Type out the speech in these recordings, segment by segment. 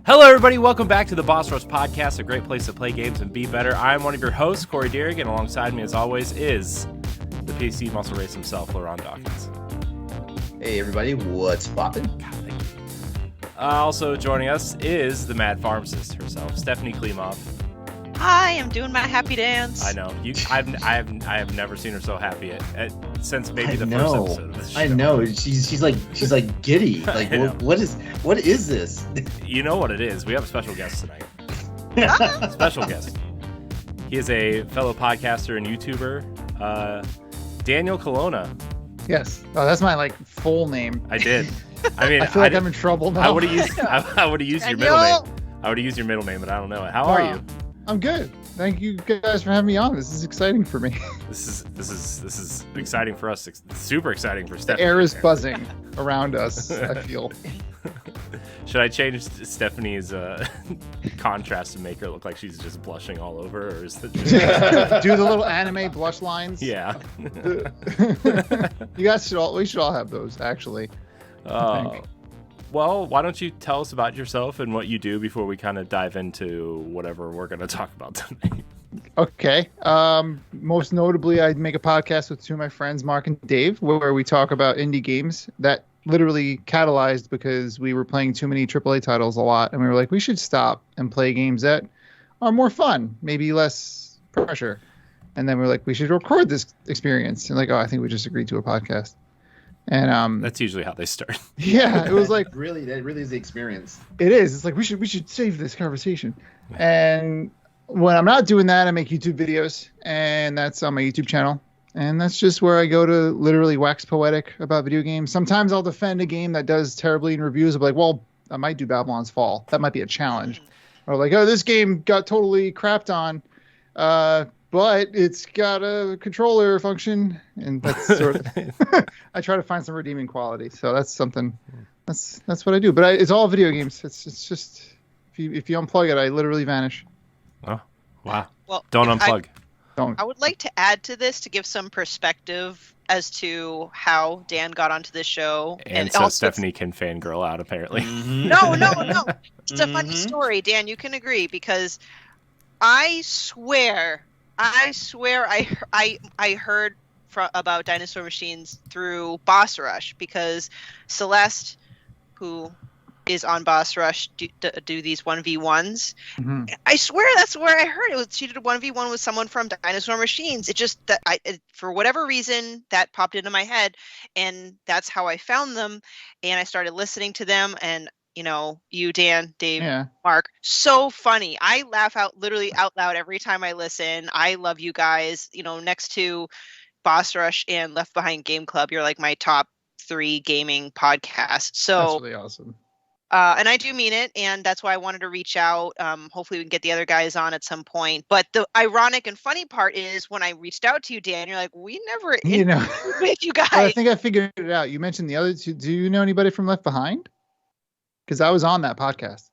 Hello, everybody. Welcome back to the Boss Rush Podcast, a great place to play games and be better. I'm one of your hosts, Corey Dirrig, and alongside me, as always, is the PC muscle race himself, LeRon Dawkins. Hey, everybody. What's poppin'? Also joining us is the mad pharmacist herself, Stephanie Klimov. Hi, I'm doing my happy dance. I know. I have never seen her so happy since maybe the first episode of this show. I know. She's like giddy. Like what is this? You know what it is. We have a special guest tonight. Special guest. He is a fellow podcaster and YouTuber, Daniel Colonna. Yes. Oh, that's my full name. I did. I mean, I feel like I'm in trouble now. I would have used your middle name. I would have used your middle name, but I don't know it. How are you? I'm good. Thank you guys for having me on. This is exciting for me. This is exciting for us. It's super exciting for Stephanie. The air is buzzing around us, I feel. Should I change Stephanie's contrast to make her look like she's just blushing all over, or is it do the little anime blush lines? Yeah. You guys we should all have those, actually. Well, why don't you tell us about yourself and what you do before we kind of dive into whatever we're going to talk about tonight? Okay. Most notably, I make a podcast with two of my friends, Mark and Dave, where we talk about indie games that literally catalyzed because we were playing too many AAA titles a lot. And we were like, we should stop and play games that are more fun, maybe less pressure. And then we're like, we should record this experience. And I think we just agreed to a podcast. And that's usually how they start. Yeah, it was like that really is the experience. It is. It's like we should save this conversation. And when I'm not doing that, I make YouTube videos, and that's on my YouTube channel. And that's just where I go to literally wax poetic about video games. Sometimes I'll defend a game that does terribly in reviews. I'm like, well, I might do Babylon's Fall. That might be a challenge. Or like, oh, this game got totally crapped on. But it's got a controller function, and that's sort of. I try to find some redeeming quality, so that's something. That's what I do. But it's all video games. It's just if you unplug it, I literally vanish. Oh, wow! Well, don't unplug. Don't. I would like to add to this to give some perspective as to how Dan got onto this show, and so also Stephanie can fangirl out. Apparently, no. It's a funny story, Dan. You can agree because I swear I heard about Dinosaur Machines through Boss Rush because Celeste, who is on Boss Rush, do these 1v1s. Mm-hmm. I swear that's where I heard it. She did a 1v1 with someone from Dinosaur Machines. It just that for whatever reason that popped into my head, and that's how I found them. And I started listening to them, and you, Dan, Dave, Mark, so funny. I laugh literally out loud every time I listen. I love you guys. Next to Boss Rush and Left Behind Game Club, you're like my top 3 gaming podcasts. So that's really awesome. And I do mean it, and that's why I wanted to reach out. Hopefully we can get the other guys on at some point. But the ironic and funny part is when I reached out to you, Dan, you're like, we never interviewed with you guys. Well, I think I figured it out. You mentioned the other two. Do you know anybody from Left Behind? Because I was on that podcast.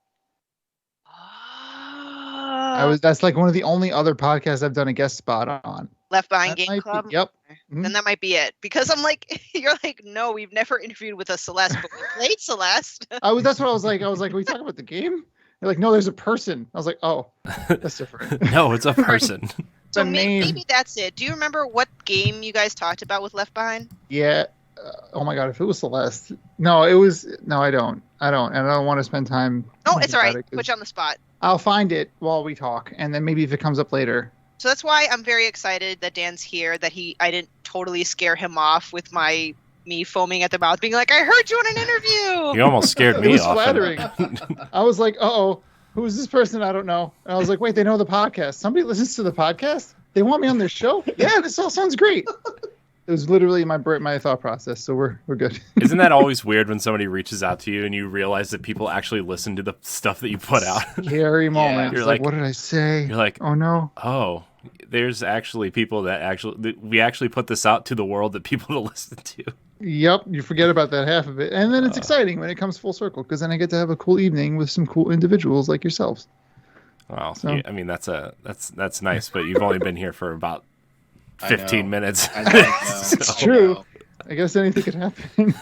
That's like one of the only other podcasts I've done a guest spot on. Left Behind Game Club? Yep. Mm-hmm. Then that might be it. Because I'm like, you're like, no, we've never interviewed with a Celeste, but we played Celeste. That's what I was like. I was like, are we talking about the game? You're like, no, there's a person. I was like, oh, that's different. No, it's a person. So maybe that's it. Do you remember what game you guys talked about with Left Behind? Yeah. Oh my God, if it was Celeste. No, I don't. And I don't want to spend time. Oh, it's all right. Put you on the spot. I'll find it while we talk, and then maybe if it comes up later. So that's why I'm very excited that Dan's here, that I didn't totally scare him off with me foaming at the mouth, being like, I heard you in an interview. You almost scared me off. It was flattering. I was like, uh-oh, who is this person? I don't know. And I was like, wait, they know the podcast. Somebody listens to the podcast? They want me on their show? Yeah, this all sounds great. It was literally my thought process, so we're good. Isn't that always weird when somebody reaches out to you and you realize that people actually listen to the stuff that you put out? Scary moment. You're like, what did I say? You're like, oh no. Oh, there's actually people that we actually put this out to the world that people to listen to. Yep, you forget about that half of it, and then it's exciting when it comes full circle because then I get to have a cool evening with some cool individuals like yourselves. Well, so. I mean that's nice, but you've only been here for about 15 minutes. I know. It's true. I guess anything could happen.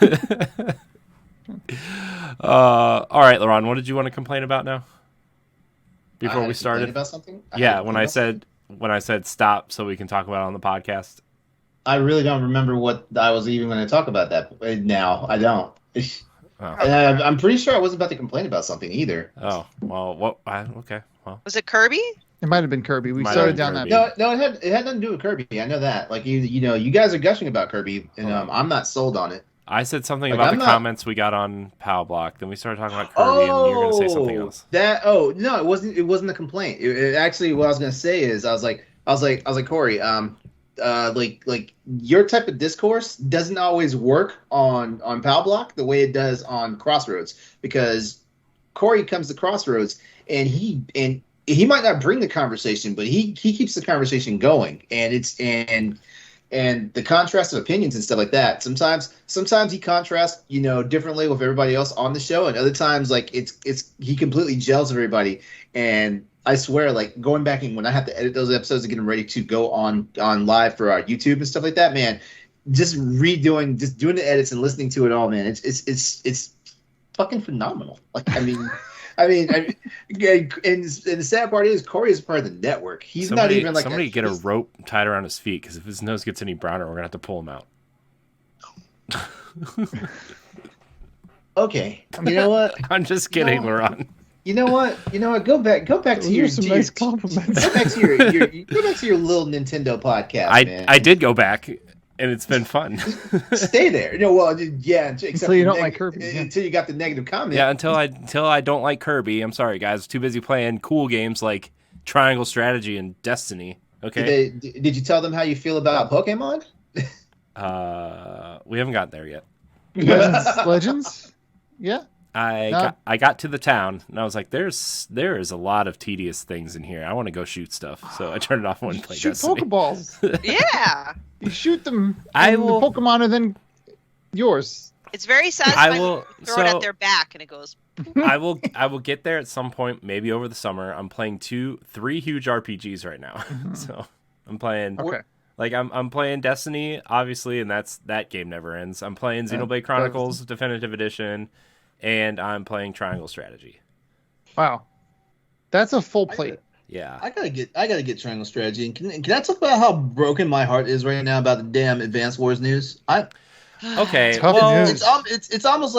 All right, LeRon, what did you want to complain about now? Before we started about something? When I said stop so we can talk about it on the podcast. I really don't remember what I was even going to talk about that now. I don't. And I'm pretty sure I wasn't about to complain about something either. Oh, well, what? Okay, well. Was it Kirby? It might have been Kirby. We started down that. No, it had nothing to do with Kirby. I know that. Like you guys are gushing about Kirby, and I'm not sold on it. I said something about the comments we got on Pow Block. Then we started talking about Kirby, and you were going to say something else. No, it wasn't. It wasn't a complaint. It actually, what I was going to say is, I was like, Corey, like your type of discourse doesn't always work on Pow Block the way it does on Crossroads, because Corey comes to Crossroads and he might not bring the conversation, but he keeps the conversation going, and the contrast of opinions and stuff like that. Sometimes he contrasts, differently with everybody else on the show, and other times like he completely gels with everybody. And I swear, like going back and when I have to edit those episodes and get them ready to go on live for our YouTube and stuff like that, man, just doing the edits and listening to it all, man, it's fucking phenomenal. Like, I mean, and the sad part is Corey is part of the network. He's not even like somebody get a rope tied around his feet, because if his nose gets any browner, we're gonna have to pull him out. Okay, you know what? I'm just kidding, LeRon. You know what? Go back to your some nice compliments. Go back to your little Nintendo podcast, man. I did go back, and it's been fun. Stay there. Until you don't like Kirby. Until you got the negative comment. Yeah, until I don't like Kirby. I'm sorry, guys. Too busy playing cool games like Triangle Strategy and Destiny. Okay. Did you tell them how you feel about Pokemon? We haven't gotten there yet. Legends? Yeah. I got to the town and I was like, there is a lot of tedious things in here. I want to go shoot stuff, so I turned it off and went and played Destiny. Shoot Pokeballs. Yeah. You shoot them. The Pokemon are then yours. It's very satisfying. Throw it at their back and it goes. I will get there at some point, maybe over the summer. I'm playing 3 huge RPGs right now, so I'm playing. Okay. Like I'm playing Destiny, obviously, and that game never ends. I'm playing Xenoblade Chronicles Definitive Edition. And I'm playing Triangle Strategy. Wow, that's a full plate. Yeah, I gotta get Triangle Strategy. And can I talk about how broken my heart is right now about the damn Advance Wars news? Okay. Well, it's almost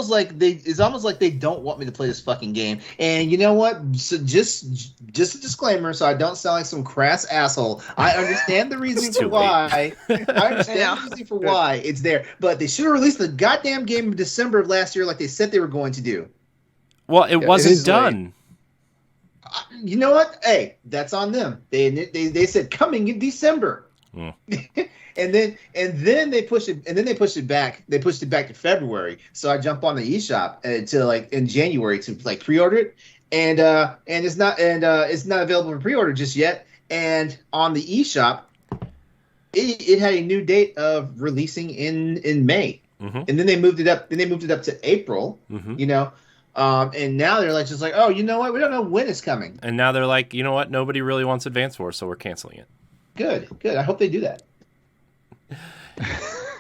like they don't want me to play this fucking game. And you know what? So just a disclaimer, so I don't sound like some crass asshole. I understand the reason for why. Why it's there, but they should have released the goddamn game in December of last year, like they said they were going to do. Well, it wasn't done. You know what? Hey, that's on them. They said coming in December. Mm. And then they pushed it back. They pushed it back to February. So I jump on the eShop to like in January to like pre-order it, and it's not available for pre-order just yet. And on the eShop, it had a new date of releasing in May, and then they moved it up. Then they moved it up to April. And now they're just like, oh, you know what? We don't know when it's coming. And now they're like, you know what? Nobody really wants Advance Wars, so we're canceling it. Good. I hope they do that.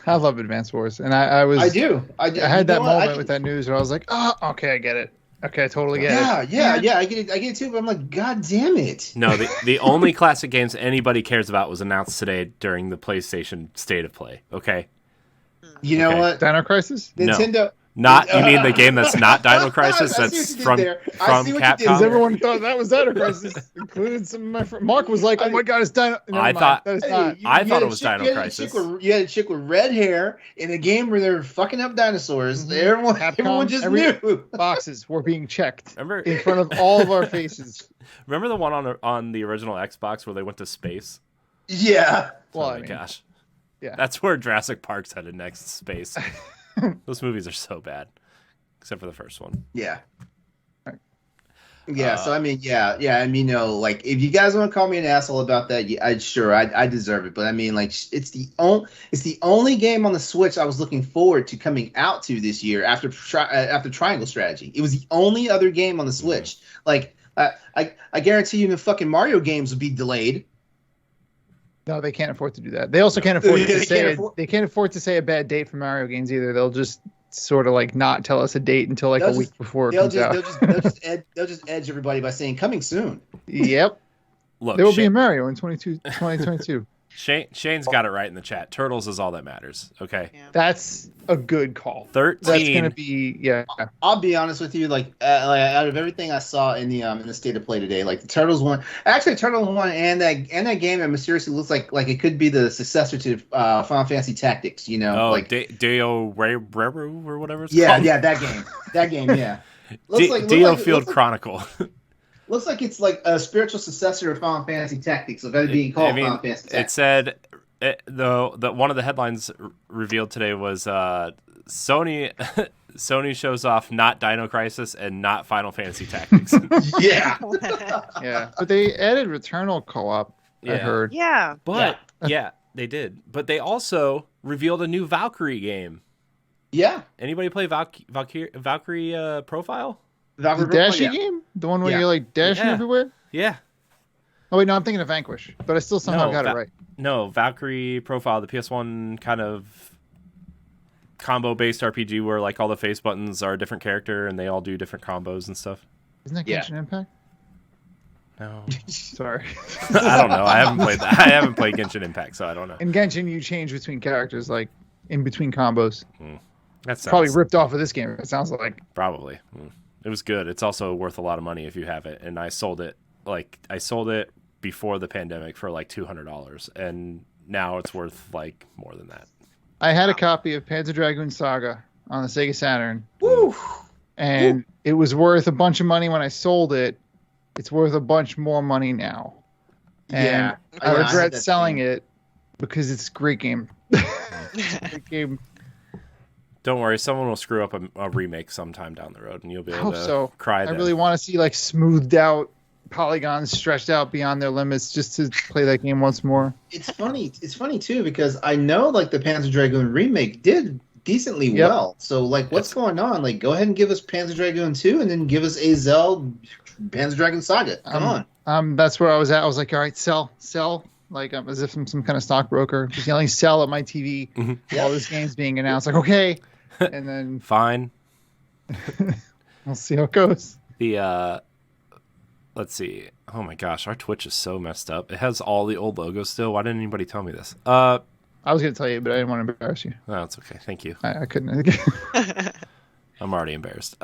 I love Advance Wars, and I do. I had that moment with that news where I was like, oh, okay, I get it. Okay, I totally get it. Yeah, I get it too. But I'm like, God damn it! No, the only classic games anybody cares about was announced today during the PlayStation State of Play. Okay. You know what? Dino Crisis? Nintendo. No. Not, you mean the game that's not Dino Crisis? That's from Capcom? Everyone thought that was Dino Crisis. Included some of my friends. Mark was like, oh my god, it's Dino. I thought it was Dino Crisis. You had a chick with red hair in a game where they were fucking up dinosaurs. Everyone just knew. Boxes were being checked in front of all of our faces. Remember the one on the original Xbox where they went to space? Yeah. Well, oh my gosh. Yeah. That's where Jurassic Park's headed next, space. Those movies are so bad, except for the first one. Yeah. Yeah. So I mean, I mean, like if you guys want to call me an asshole about that, I deserve it. But I mean, like it's the only game on the Switch I was looking forward to coming out to this year after Triangle Strategy. It was the only other game on the Switch. Like I guarantee you, the fucking Mario games would be delayed. No, they can't afford to do that. They also can't afford to say they can't afford to say a bad date for Mario games either. They'll just sort of like not tell us a date until like a week before it comes out. They'll just edge everybody by saying coming soon. Yep. Look, there will be a Mario in 2022. Shane's got it right in the chat. Turtles is all that matters. Okay. Yeah. That's a good call. 13. That's gonna be I'll be honest with you. Like out of everything I saw in the state of play today, like the Turtles one, actually Turtles one, and that game, it mysteriously looks like it could be the successor to Final Fantasy Tactics. You know, Oh, like Deo Reru or whatever it's yeah, called. yeah, that game, yeah. Deo Field Chronicle. Looks like it's like a spiritual successor of Final Fantasy Tactics, of it being called Final Fantasy Tactics. It said the one of the headlines revealed today was Sony shows off not Dino Crisis and not Final Fantasy Tactics. Yeah. yeah. But they added Returnal co-op. I heard. Yeah. But yeah, they did. But they also revealed a new Valkyrie game. Yeah. Anybody play Valkyrie Profile? The Dashy game? The one where you're like dashing everywhere? Yeah. Oh wait, no, I'm thinking of Vanquish, but I still somehow got it right. No, Valkyrie Profile, the PS1 kind of combo-based RPG where like all the face buttons are a different character and they all do different combos and stuff. Isn't that Genshin Impact? No. Sorry. I don't know. I haven't played that. I haven't played Genshin Impact, so I don't know. In Genshin, you change between characters, like in between combos. That's probably ripped off of this game. It sounds like probably. It was good. It's also worth a lot of money if you have it. And I sold it before the pandemic for like $200, and now it's worth like more than that. I had a copy of Panzer Dragoon Saga on the Sega Saturn. Woo! And it was worth a bunch of money when I sold it. It's worth a bunch more money now. And I regret selling it because it's a great game. It's a great game. Don't worry, someone will screw up a remake sometime down the road, and you'll be able to cry. I really want to see like smoothed out polygons stretched out beyond their limits just to play that game once more. It's funny too, because I know like the Panzer Dragoon remake did decently well. So like, what's going on? Like, go ahead and give us Panzer Dragoon 2, and then give us a Zell Panzer Dragoon Saga. Come on. That's where I was at. I was like, all right, sell. Like, as if I'm some kind of stockbroker, just yelling "sell" at my TV while this game's being announced. Like, okay. And then fine. We'll see how it goes. Let's see. Oh my gosh, our Twitch is so messed up. It has all the old logos still. Why didn't anybody tell me this? I was going to tell you, but I didn't want to embarrass you. No, it's okay. Thank you. I couldn't. I'm already embarrassed.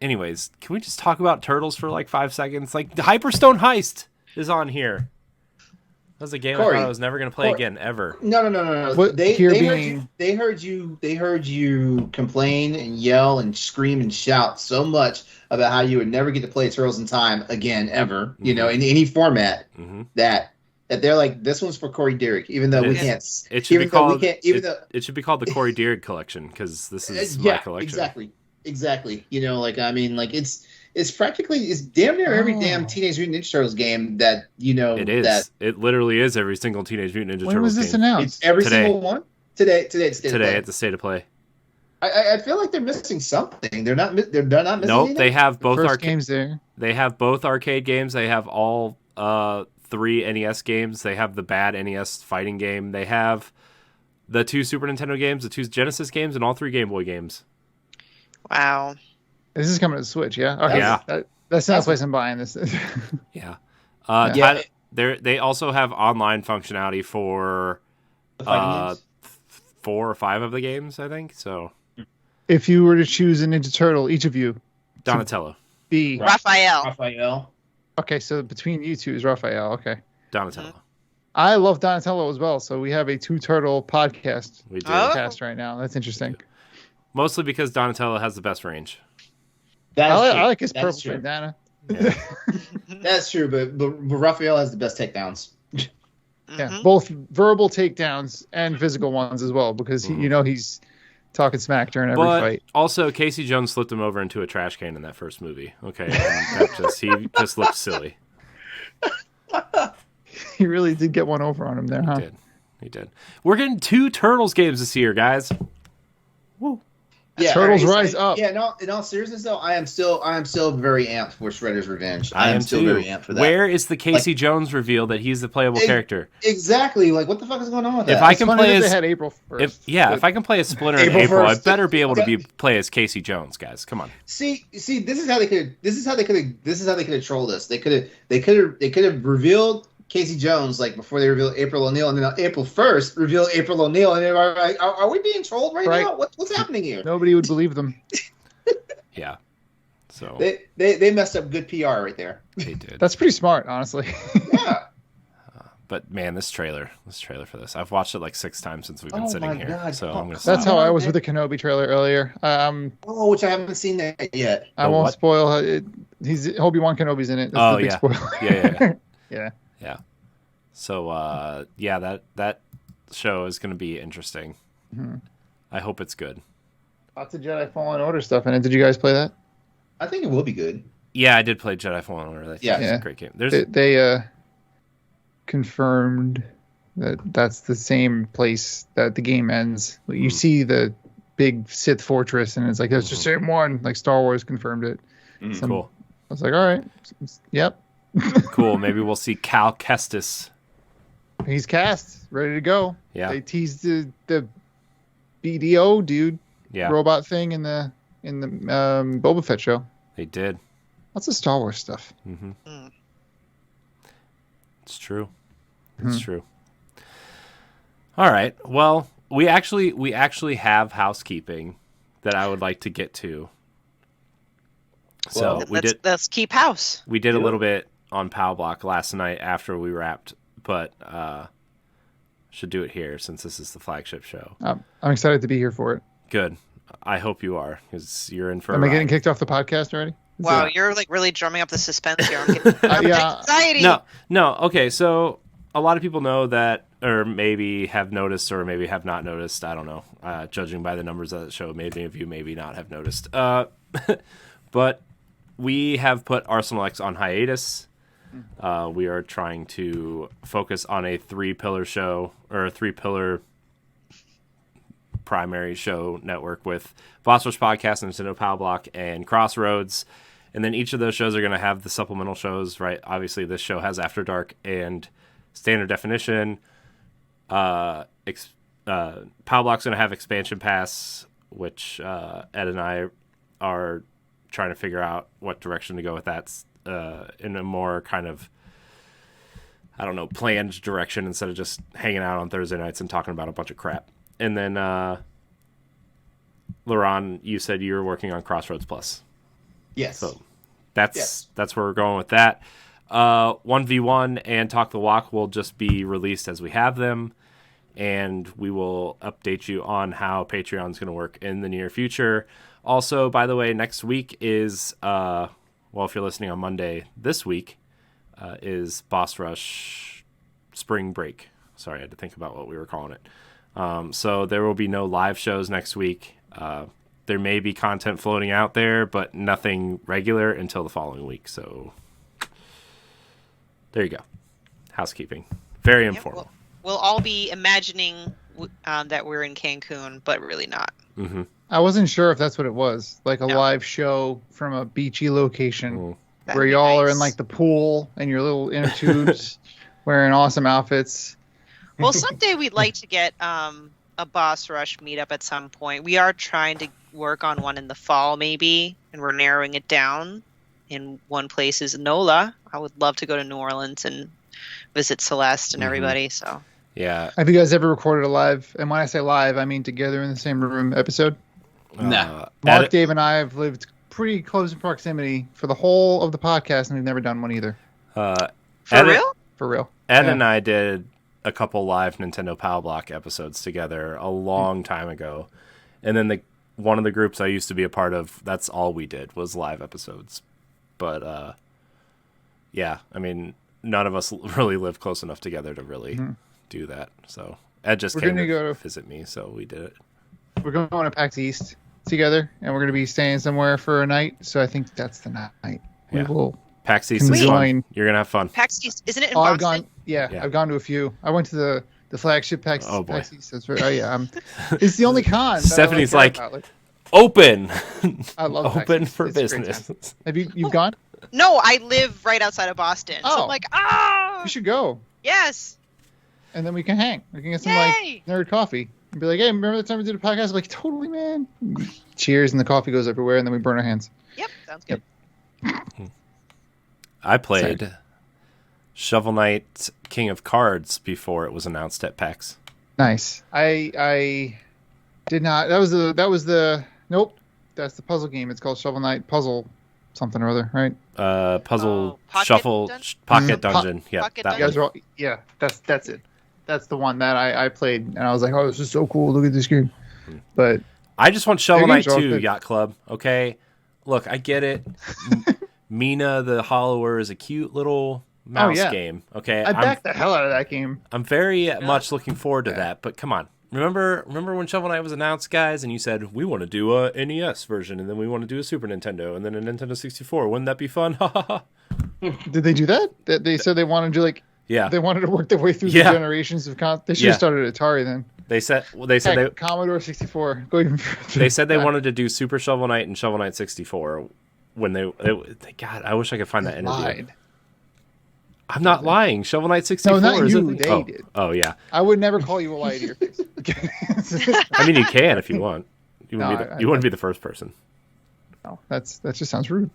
Anyways, can we just talk about Turtles for like 5 seconds? Like, the Hyperstone Heist is on here. That was a game Corey, I thought I was never going to play again, ever. No. What, they heard you complain and yell and scream and shout so much about how you would never get to play Turtles in Time again, ever, you know, in any format, that they're like, this one's for Corey Dirrig, even though we can't. It should be called the Corey Dirrig collection, because this is my collection. Exactly. You know, like, I mean, like, it's damn near every damn Teenage Mutant Ninja Turtles game that, you know. It is. It literally is every single Teenage Mutant Ninja Turtles game. When was this announced? It's every single one? Today at the State of Play. I feel like they're missing something. They're not missing Nope, they have both arcade games there. They have both arcade games. They have all 3 NES games. They have the bad NES fighting game. They have the 2 Super Nintendo games, the 2 Genesis games, and all 3 Game Boy games. Wow. This is coming to Switch, yeah? Okay. Yeah. That's not the place I'm buying this. Yeah. They also have online functionality for 4 or 5 of the games, I think. So, if you were to choose a Ninja Turtle, each of you, Donatello, Raphael. Okay, so between you two is Raphael. Okay, Donatello. I love Donatello as well. So we have a 2 turtle podcast. We do podcast right now. That's interesting. Mostly because Donatello has the best range. I like his purple bandana. Yeah. That's true, but Raphael has the best takedowns. Yeah, both verbal takedowns and physical ones as well, because he's talking smack during every fight. Also, Casey Jones flipped him over into a trash can in that first movie. Okay, he just looked silly. He really did get one over on him there, huh? He did. We're getting 2 Turtles games this year, guys. Woo! Yeah, Turtles it's rise like- up. Yeah, no. In all seriousness, though, I am still very amped for Shredder's Revenge. I am still too. very amped for that. Where is the Casey Jones reveal that he's the playable character? Exactly. Like, what the fuck is going on with that? If I It's can funny play that as they had April first. if I can play as Splinter in April April, I 1st. better be able to play as Casey Jones, guys. Come on. See, this is how they could have trolled us. They could have revealed Casey Jones like before they revealed April O'Neil, and then on April 1st reveal April O'Neil, and they were like, are we being trolled right now? What's happening here? Nobody would believe them. Yeah. So They messed up good PR right there. they did. That's pretty smart, honestly. Yeah. But man, this trailer for this, I've watched it like 6 times since we've been Oh sitting my here. God. So I'm gonna. That's stop. how I was with the Kenobi trailer earlier. Which I haven't seen that yet. I The won't what? spoil it. He's Obi-Wan Kenobi's in it. That's Oh, the big yeah. spoiler. Yeah. Yeah. So that show is going to be interesting. Mm-hmm. I hope it's good. Lots of Jedi Fallen Order stuff in it. Did you guys play that? I think it will be good. Yeah, I did play Jedi Fallen Order. It's Yeah. a great game. There's They confirmed that that's the same place that the game ends. You see the big Sith fortress, and it's like, that's the same one. Like Star Wars confirmed it. cool. I was like, all right. Yep. Cool. Maybe we'll see Cal Kestis. He's cast, ready to go. Yeah. They teased the BDO dude, Yeah, robot thing in the Boba Fett show. they did. Lots of Star Wars stuff. It's true. It's true. All right. Well, we actually have housekeeping that I would like to get to. So Well, Let's keep house. we did a little bit on Pow Block last night after we wrapped, but should do it here since this is the flagship show. I'm excited to be here for it. Good. I hope you are, because you're in for. Am a I getting ride. kicked off the podcast already? Wow, you're like really drumming up the suspense here. I'm getting Yeah. anxiety. No. Okay, so a lot of people know that, or maybe have noticed, or maybe have not noticed. I don't know. Judging by the numbers of the show, maybe of you maybe not have noticed. But we have put Arsenal X on hiatus. We are trying to focus on a 3-pillar show, or a 3-pillar primary show network with Boss Rush Podcast, Nintendo Pow Block, and Crossroads. And then each of those shows are going to have the supplemental shows, right? Obviously, this show has After Dark and Standard Definition. Pow Block's going to have Expansion Pass, which Ed and I are trying to figure out what direction to go with that in a more kind of, I don't know, planned direction instead of just hanging out on Thursday nights and talking about a bunch of crap. And then, LeRon, you said you were working on Crossroads Plus. Yes. So that's where we're going with that. 1v1 and Talk the Walk will just be released as we have them, and we will update you on how Patreon is going to work in the near future. Also, by the way, next week is, well, if you're listening on Monday this week, is Boss Rush Spring Break. Sorry, I had to think about what we were calling it. So there will be no live shows next week. There may be content floating out there, but nothing regular until the following week. So there you go. Housekeeping. Very informal. We'll all be imagining that we're in Cancun, but really not. Mm-hmm. I wasn't sure if that's what it was, like a No. live show from a beachy location That'd where be y'all are nice. in like the pool and your little inner tubes wearing awesome outfits. Well, someday we'd like to get a Boss Rush meetup at some point. We are trying to work on one in the fall, maybe, and we're narrowing it down. In one place is NOLA. I would love to go to New Orleans and visit Celeste and everybody. So Yeah. Have you guys ever recorded a live, and when I say live, I mean together in the same room episode? Nah. Mark, Dave, and I have lived pretty close in proximity for the whole of the podcast, and we've never done one either. for Ed- real? For real. Ed Yeah. and I did a couple live Nintendo Pow Block episodes together a long time ago. And then one of the groups I used to be a part of, that's all we did was live episodes. But, yeah, I mean, none of us really live close enough together to really do that. So Ed just We're came gonna to go to- visit me, so we did it. We're going to PAX East together, and we're going to be staying somewhere for a night, so I think that's the night. Yeah. We will. PAX East is fun. Conjoin. You're going to have fun. PAX East, isn't it in Oh, I've Boston? gone. Yeah, Yeah. I've gone to a few. I went to the flagship PAX, Oh, boy. PAX East. That's right. Oh yeah, it's the only con. that I Stephanie's care like, about. open. I love open PAX. for It's a great business. Have you've gone? No, I live right outside of Boston. So Oh. I'm like, You should go, yes. and then we can hang. We can get some Yay! nerd coffee and be like, hey, remember the time we did a podcast? I'm like, totally, man. Cheers, and the coffee goes everywhere, and then we burn our hands. Yep, sounds good. I played Shovel Knight King of Cards before it was announced at PAX. Nice. I did not. That was the. Nope. That's the puzzle game. It's called Shovel Knight Puzzle something or other, right? Puzzle Pocket Shuffle Dun- Pocket Dungeon. Yeah, Pocket that You guys one. are all, yeah. That's it. That's the one that I played, and I was like, oh, this is so cool. Look at this game. But I just want Shovel Their Knight games are all 2, good. Yacht Club. Okay, look, I get it. Mina the Hollower is a cute little mouse yeah. game. Okay, I backed the hell out of that game. I'm very much looking forward to that. But come on, remember when Shovel Knight was announced, guys, and you said we want to do a NES version, and then we want to do a Super Nintendo, and then a Nintendo 64. Wouldn't that be fun? Did they do that? They said they wanted to Yeah, They wanted to work their way through the Yeah. generations of They should have started at Atari then. they said Heck, Commodore 64. Go even further they said they back. wanted to do Super Shovel Knight and Shovel Knight 64 when they God, I wish I could find that interview. Lied. I'm not lying. Shovel Knight 64 not is you, a thing. they did. Oh yeah. I would never call you a lie to your face. I mean, you can if you want. You wouldn't, No, you wouldn't be the first person. No, that just sounds rude.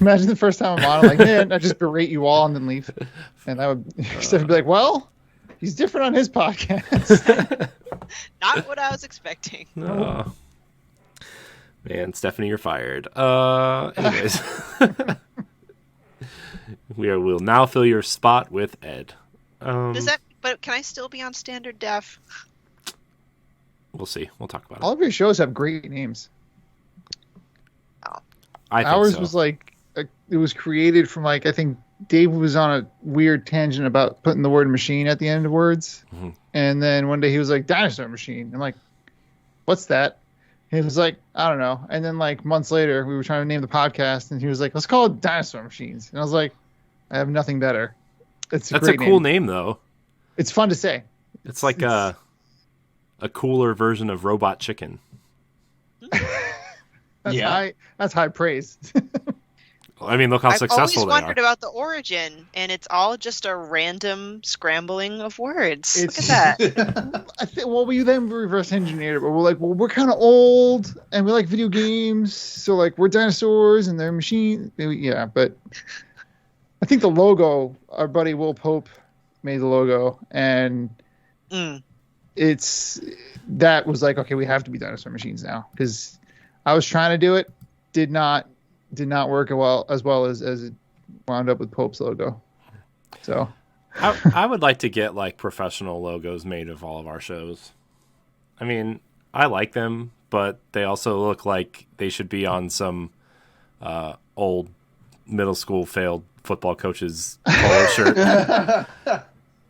Imagine the first time I'm on, I'm like, man, I just berate you all and then leave. And that would Steph would be like, well, he's different on his podcast. Not what I was expecting. Oh. Man, Stephanie, you're fired. Anyways. We'll now fill your spot with Ed. But can I still be on standard def? We'll see. We'll talk about it. All of your shows have great names. I think Ours so. was it was created from I think Dave was on a weird tangent about putting the word machine at the end of words. Mhm. And then one day he was like, Dinosaur Machine. I'm like, what's that? He was like, I don't know. And then months later, we were trying to name the podcast, and he was like, let's call it Dinosaur Machines. And I was like, I have nothing better. That's a cool name, though. It's fun to say. It's like a cooler version of Robot Chicken. That's high praise. I mean, look how I've successful always they wondered are. about the origin, and it's all just a random scrambling of words. Look at that. I think. Well, we then reverse engineered it, but we're like, well, we're kind of old and we like video games, so we're dinosaurs and they're machines. Yeah, but I think the logo, our buddy Will Pope made the logo, and that was like, okay, we have to be Dinosaur Machines now, because I was trying to do it, did not work as well as it wound up with Pope's logo. So I would like to get professional logos made of all of our shows. I mean, I like them, but they also look like they should be on some old middle school failed football coach's polo shirt.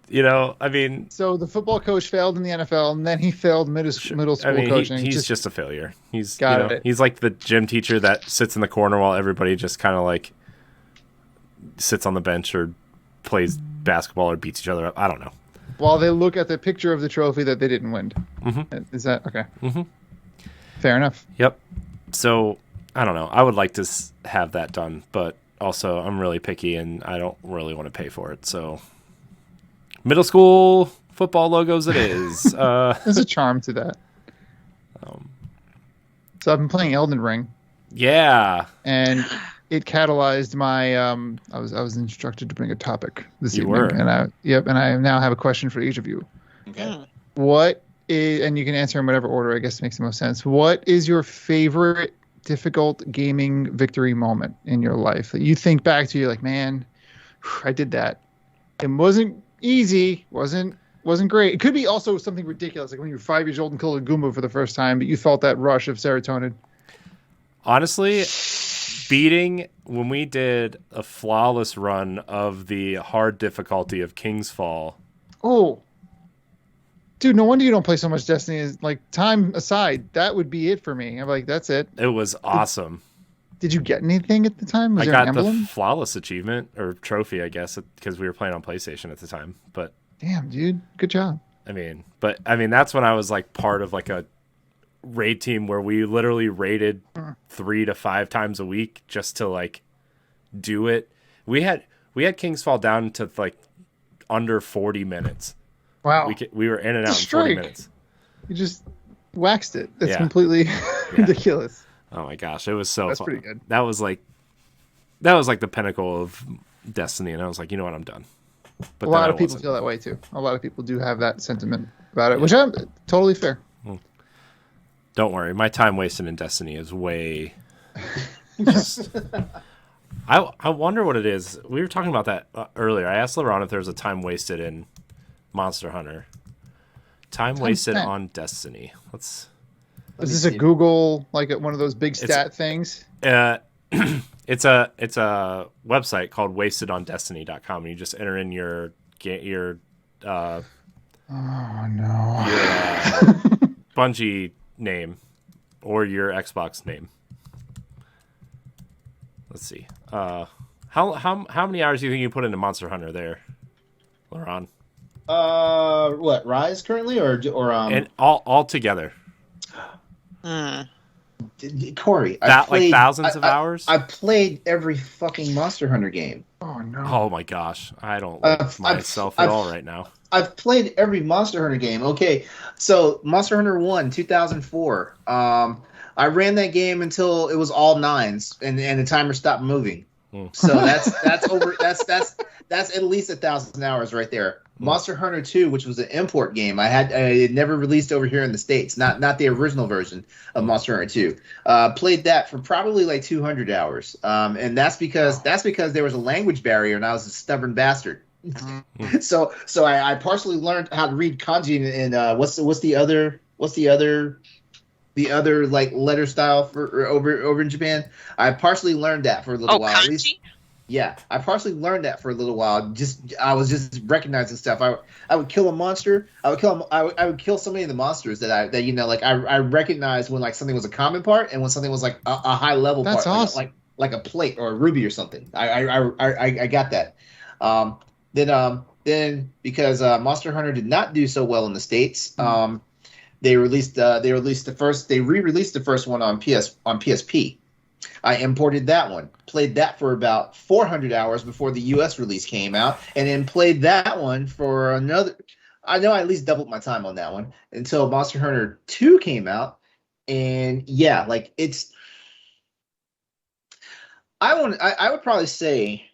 I mean... So the football coach failed in the NFL, and then he failed middle school coaching. He's just a failure. He's it. He's like the gym teacher that sits in the corner while everybody just kind of sits on the bench or plays basketball or beats each other up. I don't know. While they look at the picture of the trophy that they didn't win. Mm-hmm. Is that okay? Mm-hmm. Fair enough. Yep. So I don't know. I would like to have that done, but also I'm really picky and I don't really want to pay for it. So middle school football logos it is. There's a charm to that. So I've been playing Elden Ring. Yeah. And it catalyzed my I was instructed to bring a topic this evening. Were. And I now have a question for each of you. Okay. What is, and you can answer in whatever order I guess makes the most sense. What is your favorite difficult gaming victory moment in your life that you think back to? You're like, man, I did that. It wasn't easy, wasn't great. It could be also something ridiculous, like when you were 5 years old and killed a Goomba for the first time, but you felt that rush of serotonin. Honestly, beating when we did a flawless run of the hard difficulty of King's Fall. Oh, dude, no wonder you don't play so much Destiny. Is time aside, that would be it for me. I'm like, that's it. It was awesome. Did you get anything at the time? Was I there an got the emblem? flawless achievement or trophy, I guess, because we were playing on PlayStation at the time. But Damn, dude, good job. I mean, that's when I was part of a raid team where we literally raided 3 to 5 times a week just to like do it. We had Kings Fall down to like under 40 minutes. Wow. We were in and out in 40 minutes. You just waxed it. That's completely ridiculous. Oh my gosh, it was so That's fun. pretty good. That was like the pinnacle of Destiny, and I was like, you know what, I'm done. But a lot of people feel that way too. A lot of people do have that sentiment about it, which I'm totally fair. Don't worry, my time wasted in Destiny is way. Just... I wonder what it is. We were talking about that earlier. I asked LeRon if there was a time wasted in Monster Hunter. Time wasted on Destiny. Is this a Google, like one of those big stat things? It's a website called wastedondestiny.com, and you just enter in your oh no, your Bungie name or your Xbox name. Let's see. How many hours do you think you put into Monster Hunter there, LeRon? What, Rise currently or and all together? Corey, like thousands of hours. I played every fucking Monster Hunter game. Oh no! Oh my gosh, I don't like myself at all right now. I've played every Monster Hunter game. Okay, so Monster Hunter 1, 2004. I ran that game until it was all 9s, and the timer stopped moving. So that's over. That's at least 1,000 hours right there. Monster Hunter 2, which was an import game, it never released over here in the States. Not the original version of Monster Hunter 2. Played that for probably like 200 hours. And that's because there was a language barrier, and I was a stubborn bastard. So I partially learned how to read kanji and what's the other like letter style for over in Japan. I partially learned that for a little while. Kanji? At least, yeah, I partially learned that for a little while. I was just recognizing stuff. I would kill a monster. I would kill so many of the monsters that I recognized when like something was a common part and when something was like a high level part. That's awesome. Like a plate or a ruby or something. I got that. Then because Monster Hunter did not do so well in the States, they re-released the first one on PSP. I imported that one, played that for about 400 hours before the US release came out, and then played that one for another. I know I at least doubled my time on that one until Monster Hunter 2 came out, and yeah, like it's. I would probably say.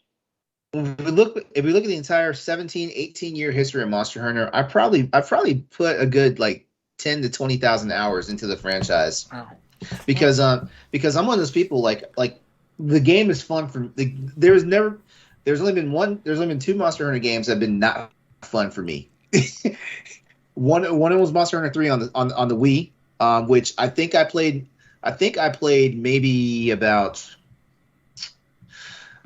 If we look at the entire 17, 18 year history of Monster Hunter, I probably put a good like 10 to 20,000 hours into the franchise. Wow. Because I'm one of those people like the game is fun for there's only been 2 Monster Hunter games that have been not fun for me. one was Monster Hunter 3 on the Wii, which I think I played maybe about.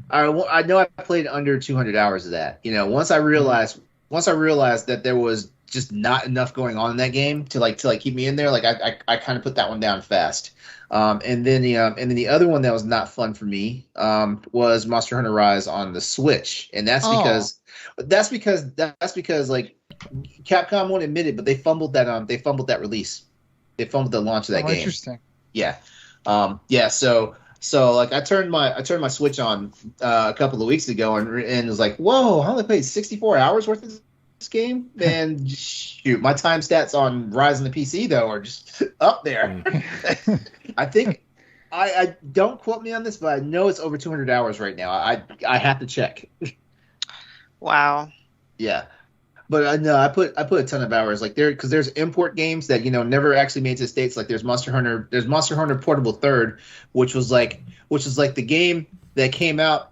I know I played under 200 hours of that. You know, once I realized that there was just not enough going on in that game to keep me in there, like I kind of put that one down fast. And then the other one that was not fun for me was Monster Hunter Rise on the Switch, and that's because like Capcom won't admit it, but they fumbled that release. They fumbled the launch of that game. Interesting. Yeah. So like I turned my Switch on a couple of weeks ago and was like, whoa, I only played 64 hours worth of this game? And shoot, my time stats on Rise on the PC though are just up there. I think I don't quote me on this, but I know it's over 200 hours right now. I have to check. Wow. Yeah. But no, I put a ton of hours like there because there's import games that never actually made it to the States. Like there's Monster Hunter Portable Third, which was like the game that came out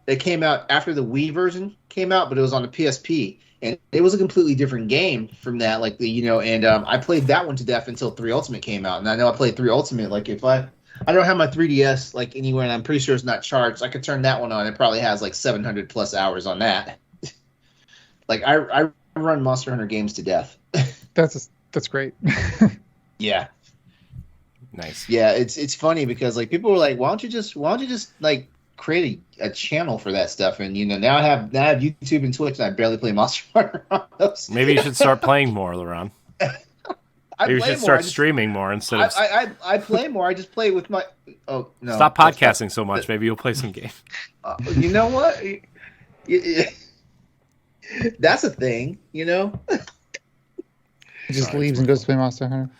after the Wii version came out, but it was on the PSP, and it was a completely different game from that. Like I played that one to death until 3 Ultimate came out, and I know I played 3 Ultimate. Like if I don't have my 3DS like anywhere, and I'm pretty sure it's not charged, I could turn that one on. It probably has like 700 plus hours on that. Like I run Monster Hunter games to death. That's great. Yeah. Nice. Yeah, it's funny because like people were like, why don't you just like create a channel for that stuff? And now I have YouTube and Twitch, and I barely play Monster Hunter on those. Maybe you should start playing more, LeRon. Maybe you should start streaming more instead of. I play more. I just play with my. Oh no! Stop podcasting so much. Maybe you'll play some game. You know what? That's a thing. You know. He just leaves and goes to play Monster Hunter.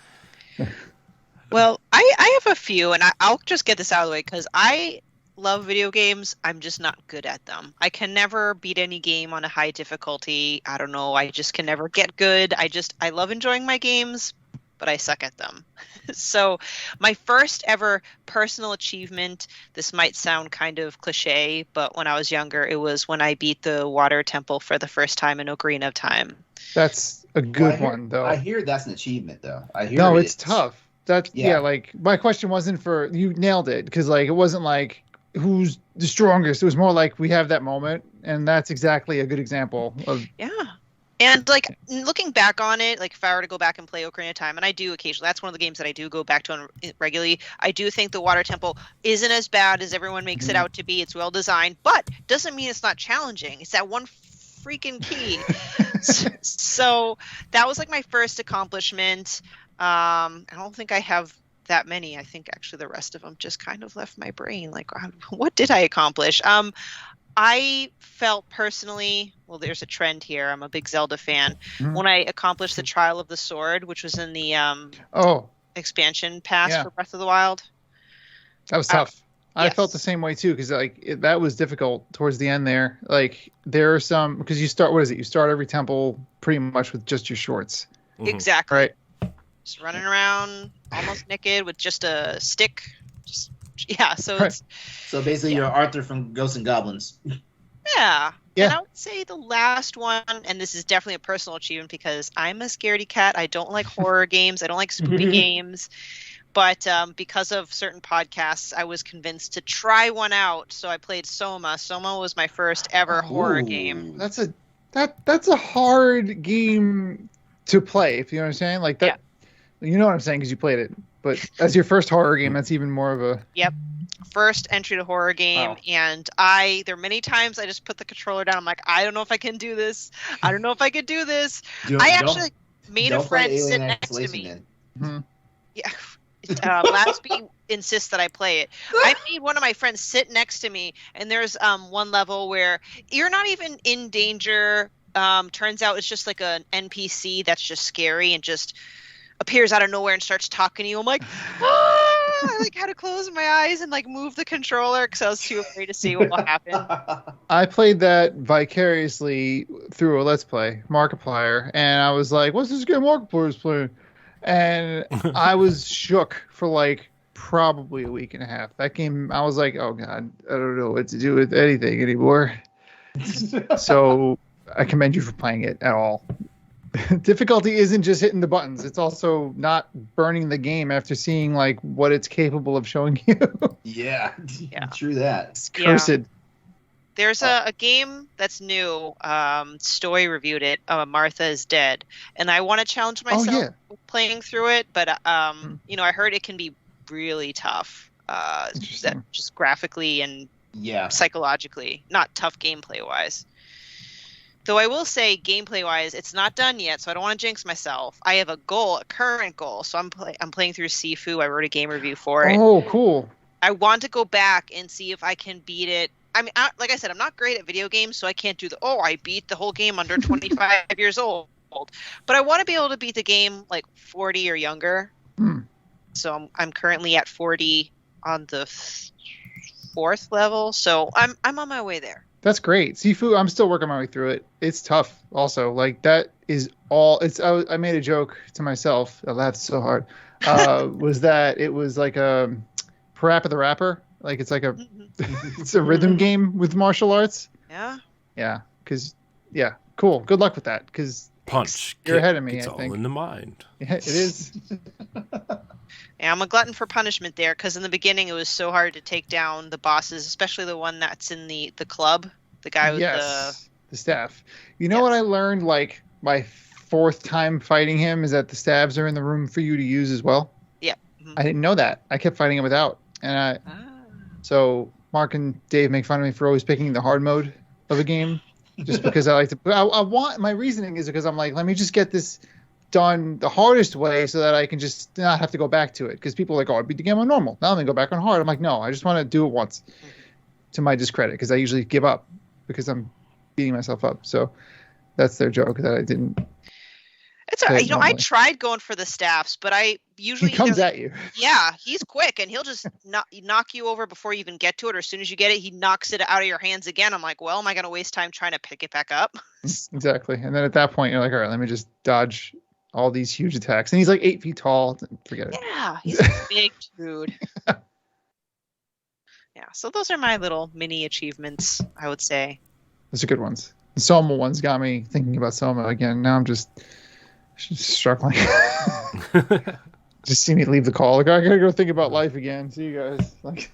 Well, I have a few, and I'll just get this out of the way because I love video games. I'm just not good at them. I can never beat any game on a high difficulty. I don't know. I just can never get good. I love enjoying my games, but I suck at them. So my first ever personal achievement, this might sound kind of cliche, but when I was younger, it was when I beat the water temple for the first time in Ocarina of Time. That's a good one, though. I hear that's an achievement, though. No, it's tough. That's like my question wasn't for you nailed it because like it wasn't like who's the strongest. It was more like we have that moment, and that's exactly a good example of. Yeah, and like looking back on it, like if I were to go back and play Ocarina of Time, and I do occasionally. That's one of the games that I do go back to regularly. I do think the Water Temple isn't as bad as everyone makes it out to be. It's well designed, but doesn't mean it's not challenging. It's that one freaking key. So that was like my first accomplishment. I don't think I have that many. I think actually the rest of them just kind of left my brain. Like, what did I accomplish? I felt personally, well, there's a trend here. I'm a big Zelda fan. Mm-hmm. When I accomplished the Trial of the Sword, which was in the expansion pass for Breath of the Wild. That was tough. I felt the same way too, because that was difficult towards the end there. Like there are some, because you start, what is it? You start every temple pretty much with just your shorts. Mm-hmm. Exactly. Right. Just running around almost naked with just a stick. So basically you're Arthur from Ghosts and Goblins. Yeah. And I would say the last one, and this is definitely a personal achievement because I'm a scaredy cat. I don't like horror games. I don't like spooky games. But because of certain podcasts, I was convinced to try one out. So I played Soma. Soma was my first ever horror game. That's a hard game to play, if you know what I'm saying. Like that. Yeah. You know what I'm saying because you played it. But as your first horror game, that's even more of a... Yep. First entry to horror game. Wow. And there are many times I just put the controller down. I'm like, I don't know if I can do this. I don't know if I can do this. I actually made a friend sit next to me. Mm-hmm. Yeah. Lasby insists that I play it. I made one of my friends sit next to me, and there's one level where you're not even in danger. Turns out it's just like an NPC that's just scary and just appears out of nowhere and starts talking to you. I'm like, I like had to close my eyes and like move the controller because I was too afraid to see what will happen. I played that vicariously through a Let's Play, Markiplier, and I was like, what's this game Markiplier's playing? And I was shook for like probably a week and a half. That game, I was like, oh God, I don't know what to do with anything anymore. So I commend you for playing it at all. Difficulty isn't just hitting the buttons. It's also not burning the game after seeing like what it's capable of showing you. Yeah. True that. It's cursed. Yeah. There's a game that's new. Story reviewed it. Martha is Dead, and I want to challenge myself with playing through it. But I heard it can be really tough. Just graphically and psychologically, not tough gameplay wise. Though I will say, gameplay-wise, it's not done yet, so I don't want to jinx myself. I have a current goal. So I'm playing through Sifu. I wrote a game review for it. Oh, cool! I want to go back and see if I can beat it. I mean, like I said, I'm not great at video games, so I can't do I beat the whole game under 25 years old. But I want to be able to beat the game like 40 or younger. So I'm currently at 40 on the 4th level. So I'm on my way there. That's great. Sifu, I'm still working my way through it. It's tough also. Like that is all I made a joke to myself. I laughed so hard. Was that it was like a Parappa the Rapper. Like it's like it's a rhythm game with martial arts. Yeah. Yeah. Cool. Good luck with that. Because punch. You're ahead of me. It's I think. All in the mind. Yeah, it is. Yeah, I'm a glutton for punishment there because in the beginning it was so hard to take down the bosses, especially the one that's in the club, the guy with the staff. You know what I learned like my 4th time fighting him is that the stabs are in the room for you to use as well. Yeah. Mm-hmm. I didn't know that. I kept fighting him without. And so Mark and Dave make fun of me for always picking the hard mode of a game just because I like to. I want my reasoning is because I'm like, let me just get this done the hardest way so that I can just not have to go back to it. Because people are like, oh, I beat the game on normal. Now I'm going to go back on hard. I'm like, no, I just want to do it once to my discredit because I usually give up because I'm beating myself up. So that's their joke that I didn't. It's all right. You know, I tried going for the staffs, but I usually he comes at you. Yeah, he's quick and he'll just knock you over before you even get to it. Or as soon as you get it, he knocks it out of your hands again. I'm like, well, am I going to waste time trying to pick it back up? Exactly. And then at that point, you're like, all right, let me just dodge all these huge attacks. And he's like 8 feet tall. Forget it. Yeah, he's a big dude. Yeah, so those are my little mini achievements, I would say. Those are good ones. The Soma ones got me thinking about Soma again. Now I'm just struggling. Just see me leave the call. Like, I gotta go think about life again. See you guys. Like,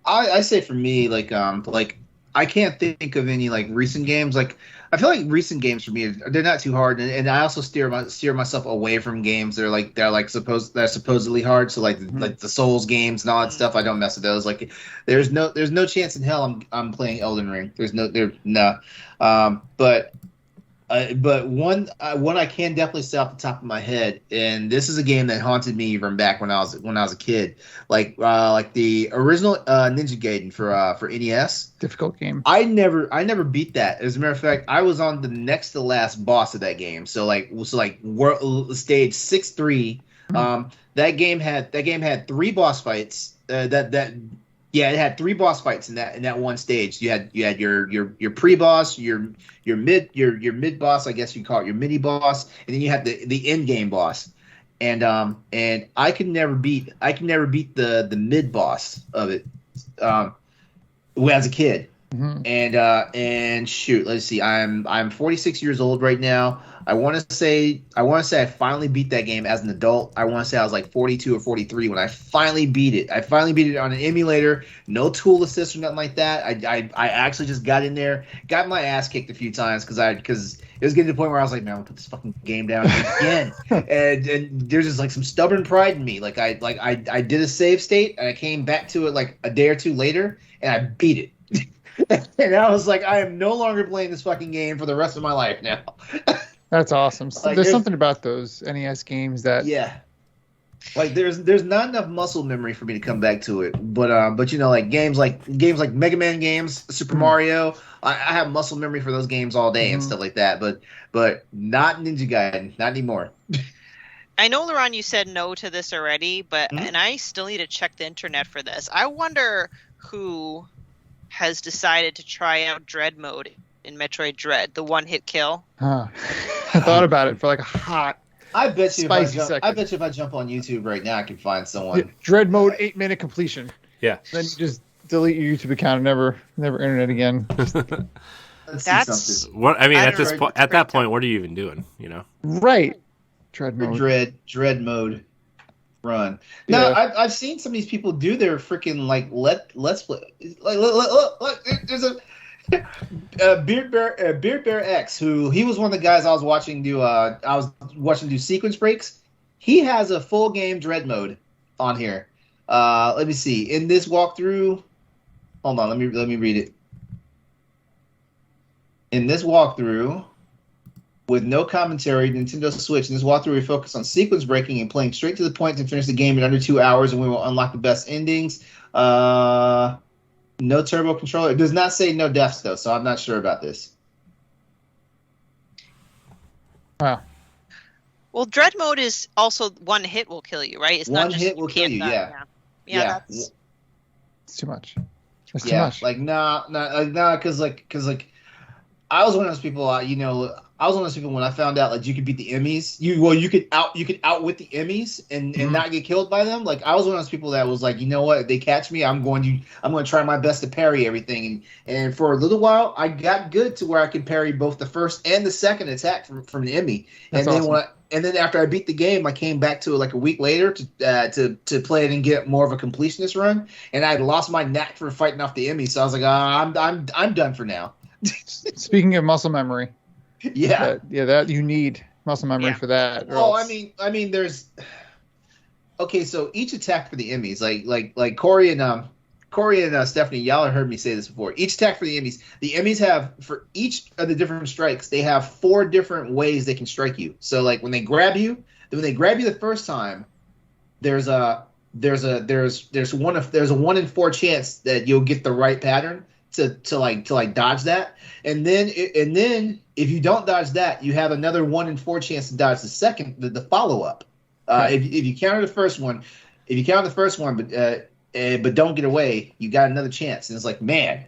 I say for me, like I can't think of any like recent games. Like I feel like recent games for me, they're not too hard, and I also steer myself away from games that are supposedly hard. So like the Souls games and all that stuff, I don't mess with those. Like there's no chance in hell I'm playing Elden Ring. But one I can definitely say off the top of my head, and this is a game that haunted me from back when I was a kid, like the original Ninja Gaiden for NES. Difficult game. I never beat that. As a matter of fact, I was on the next to last boss of that game. So stage 6-3. That game had 3 boss fights. It had 3 boss fights in that one stage. You had your pre-boss, your mid boss, I guess you call it your mini boss, and then you had the end game boss. And I could never beat the mid boss of it as a kid. Mm-hmm. And shoot, let's see. I'm 46 years old right now. I want to say I finally beat that game as an adult. I want to say I was like 42 or 43 when I finally beat it. I finally beat it on an emulator, no tool assist or nothing like that. I actually just got in there, got my ass kicked a few times because it was getting to the point where I was like, man, I'm gonna put this fucking game down again. and there's just like some stubborn pride in me. Like I did a save state and I came back to it like a day or two later and I beat it. And I was like, I am no longer playing this fucking game for the rest of my life now. That's awesome. So there's something about those NES games that like there's not enough muscle memory for me to come back to it. But you know, like games like Mega Man games, Super Mario, I have muscle memory for those games all day and stuff like that. But not Ninja Gaiden, not anymore. I know, LeRon, you said no to this already, but and I still need to check the internet for this. I wonder who has decided to try out Dread mode in Metroid Dread, the one-hit kill. I thought about it for like a hot, I bet you spicy if I jump on YouTube right now, I can find someone. Yeah, Dread mode 8-minute completion. Yeah. Then you just delete your YouTube account and never internet again. That's what I mean. At that point, what are you even doing? You know. Right. Dread mode. Dread mode. Run. Yeah. Now I've seen some of these people do their freaking like let's play. Like look, there's a Beard Bear X, who he was one of the guys I was watching do sequence breaks. He has a full game Dread mode on here. Let me see. In this walkthrough, hold on, let me read it. In this walkthrough, with no commentary, Nintendo Switch, in this walkthrough we focus on sequence breaking and playing straight to the point to finish the game in under 2 hours, and we will unlock the best endings. No turbo controller. It does not say no deaths, though, so I'm not sure about this. Wow. Well, Dread mode is also one hit will kill you, right? It's one not just hit will kill you, yeah. Yeah, that's... It's too much. That's too much. Like, because I was one of those people, I was one of those people when I found out like you could beat the Emmys. You could outwit the Emmys and not get killed by them. Like I was one of those people that was like, you know what, if they catch me, I'm going to try my best to parry everything. And for a little while, I got good to where I could parry both the first and the second attack from the Emmy. That's awesome. And then after I beat the game, I came back to it like a week later to play it and get more of a completionist run. And I had lost my knack for fighting off the Emmy, so I was like, I'm done for now. Speaking of muscle memory. Yeah, that you need muscle memory for that. I mean, there's so each attack for the Emmys, like Corey Corey and Stephanie, y'all have heard me say this before. Each attack for the enemies have, for each of the different strikes, they have 4 different ways they can strike you. So like when they grab you the first time, there's a 1 in 4 chance that you'll get the right pattern to dodge that. And then if you don't dodge that, you have another 1 in 4 chance to dodge the follow up. If you counter the first one, but don't get away, you got another chance. And it's like, man.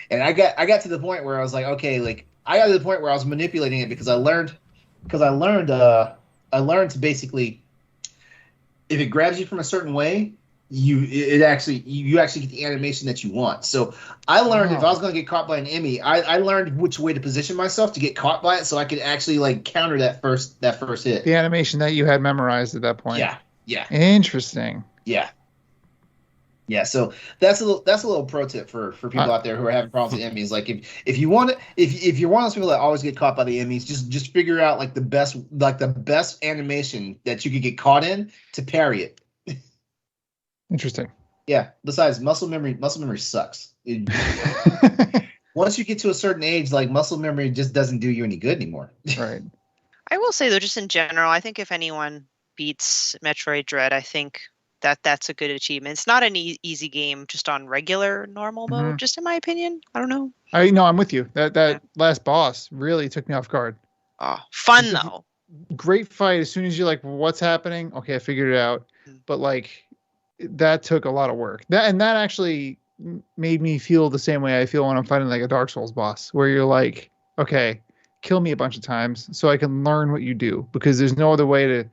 And I got to the point where I was like, okay, like I got to the point where I was manipulating it because I learned to basically, if it grabs you from a certain way, you actually get the animation that you want. So I learned if I was going to get caught by an enemy, I learned which way to position myself to get caught by it, so I could actually like counter that first hit. The animation that you had memorized at that point. Yeah. Interesting. Yeah, so that's a little pro tip for people out there who are having problems with enemies. Like if you're one of those people that always get caught by the enemies, just figure out like the best animation that you could get caught in to parry it. Interesting. Yeah. Besides, muscle memory sucks. Once you get to a certain age, like muscle memory just doesn't do you any good anymore. Right. I will say though, just in general, I think if anyone beats Metroid Dread, I think that's a good achievement. It's not an easy game just on regular normal mode, just in my opinion. I don't know. I'm with you. That last boss really took me off guard. Oh, fun though. Great fight. As soon as you're like, what's happening? Okay, I figured it out. But like, that took a lot of work. That actually made me feel the same way I feel when I'm fighting like a Dark Souls boss, where you're like, okay, kill me a bunch of times so I can learn what you do, because there's no other way to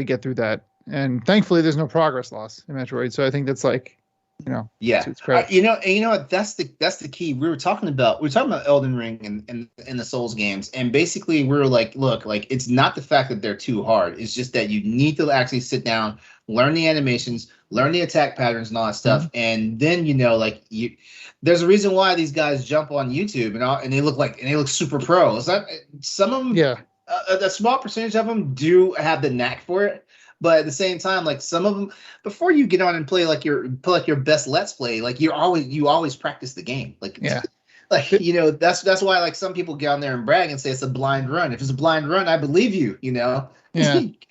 get through that. And thankfully, there's no progress loss in Metroid. So I think that's like, yeah. You know what? That's the key. We were talking about Elden Ring and the Souls games, and basically we were like, look, like it's not the fact that they're too hard. It's just that you need to actually sit down, learn the animations, learn the attack patterns and all that stuff, and then there's a reason why these guys jump on YouTube and they look super pro. Is that some of them? Yeah. A small percentage of them do have the knack for it. But at the same time, like some of them, before you get on and play your best Let's Play, like you always practice the game. Like, yeah, like that's why like some people get on there and brag and say it's a blind run. If it's a blind run, I believe you. Yeah,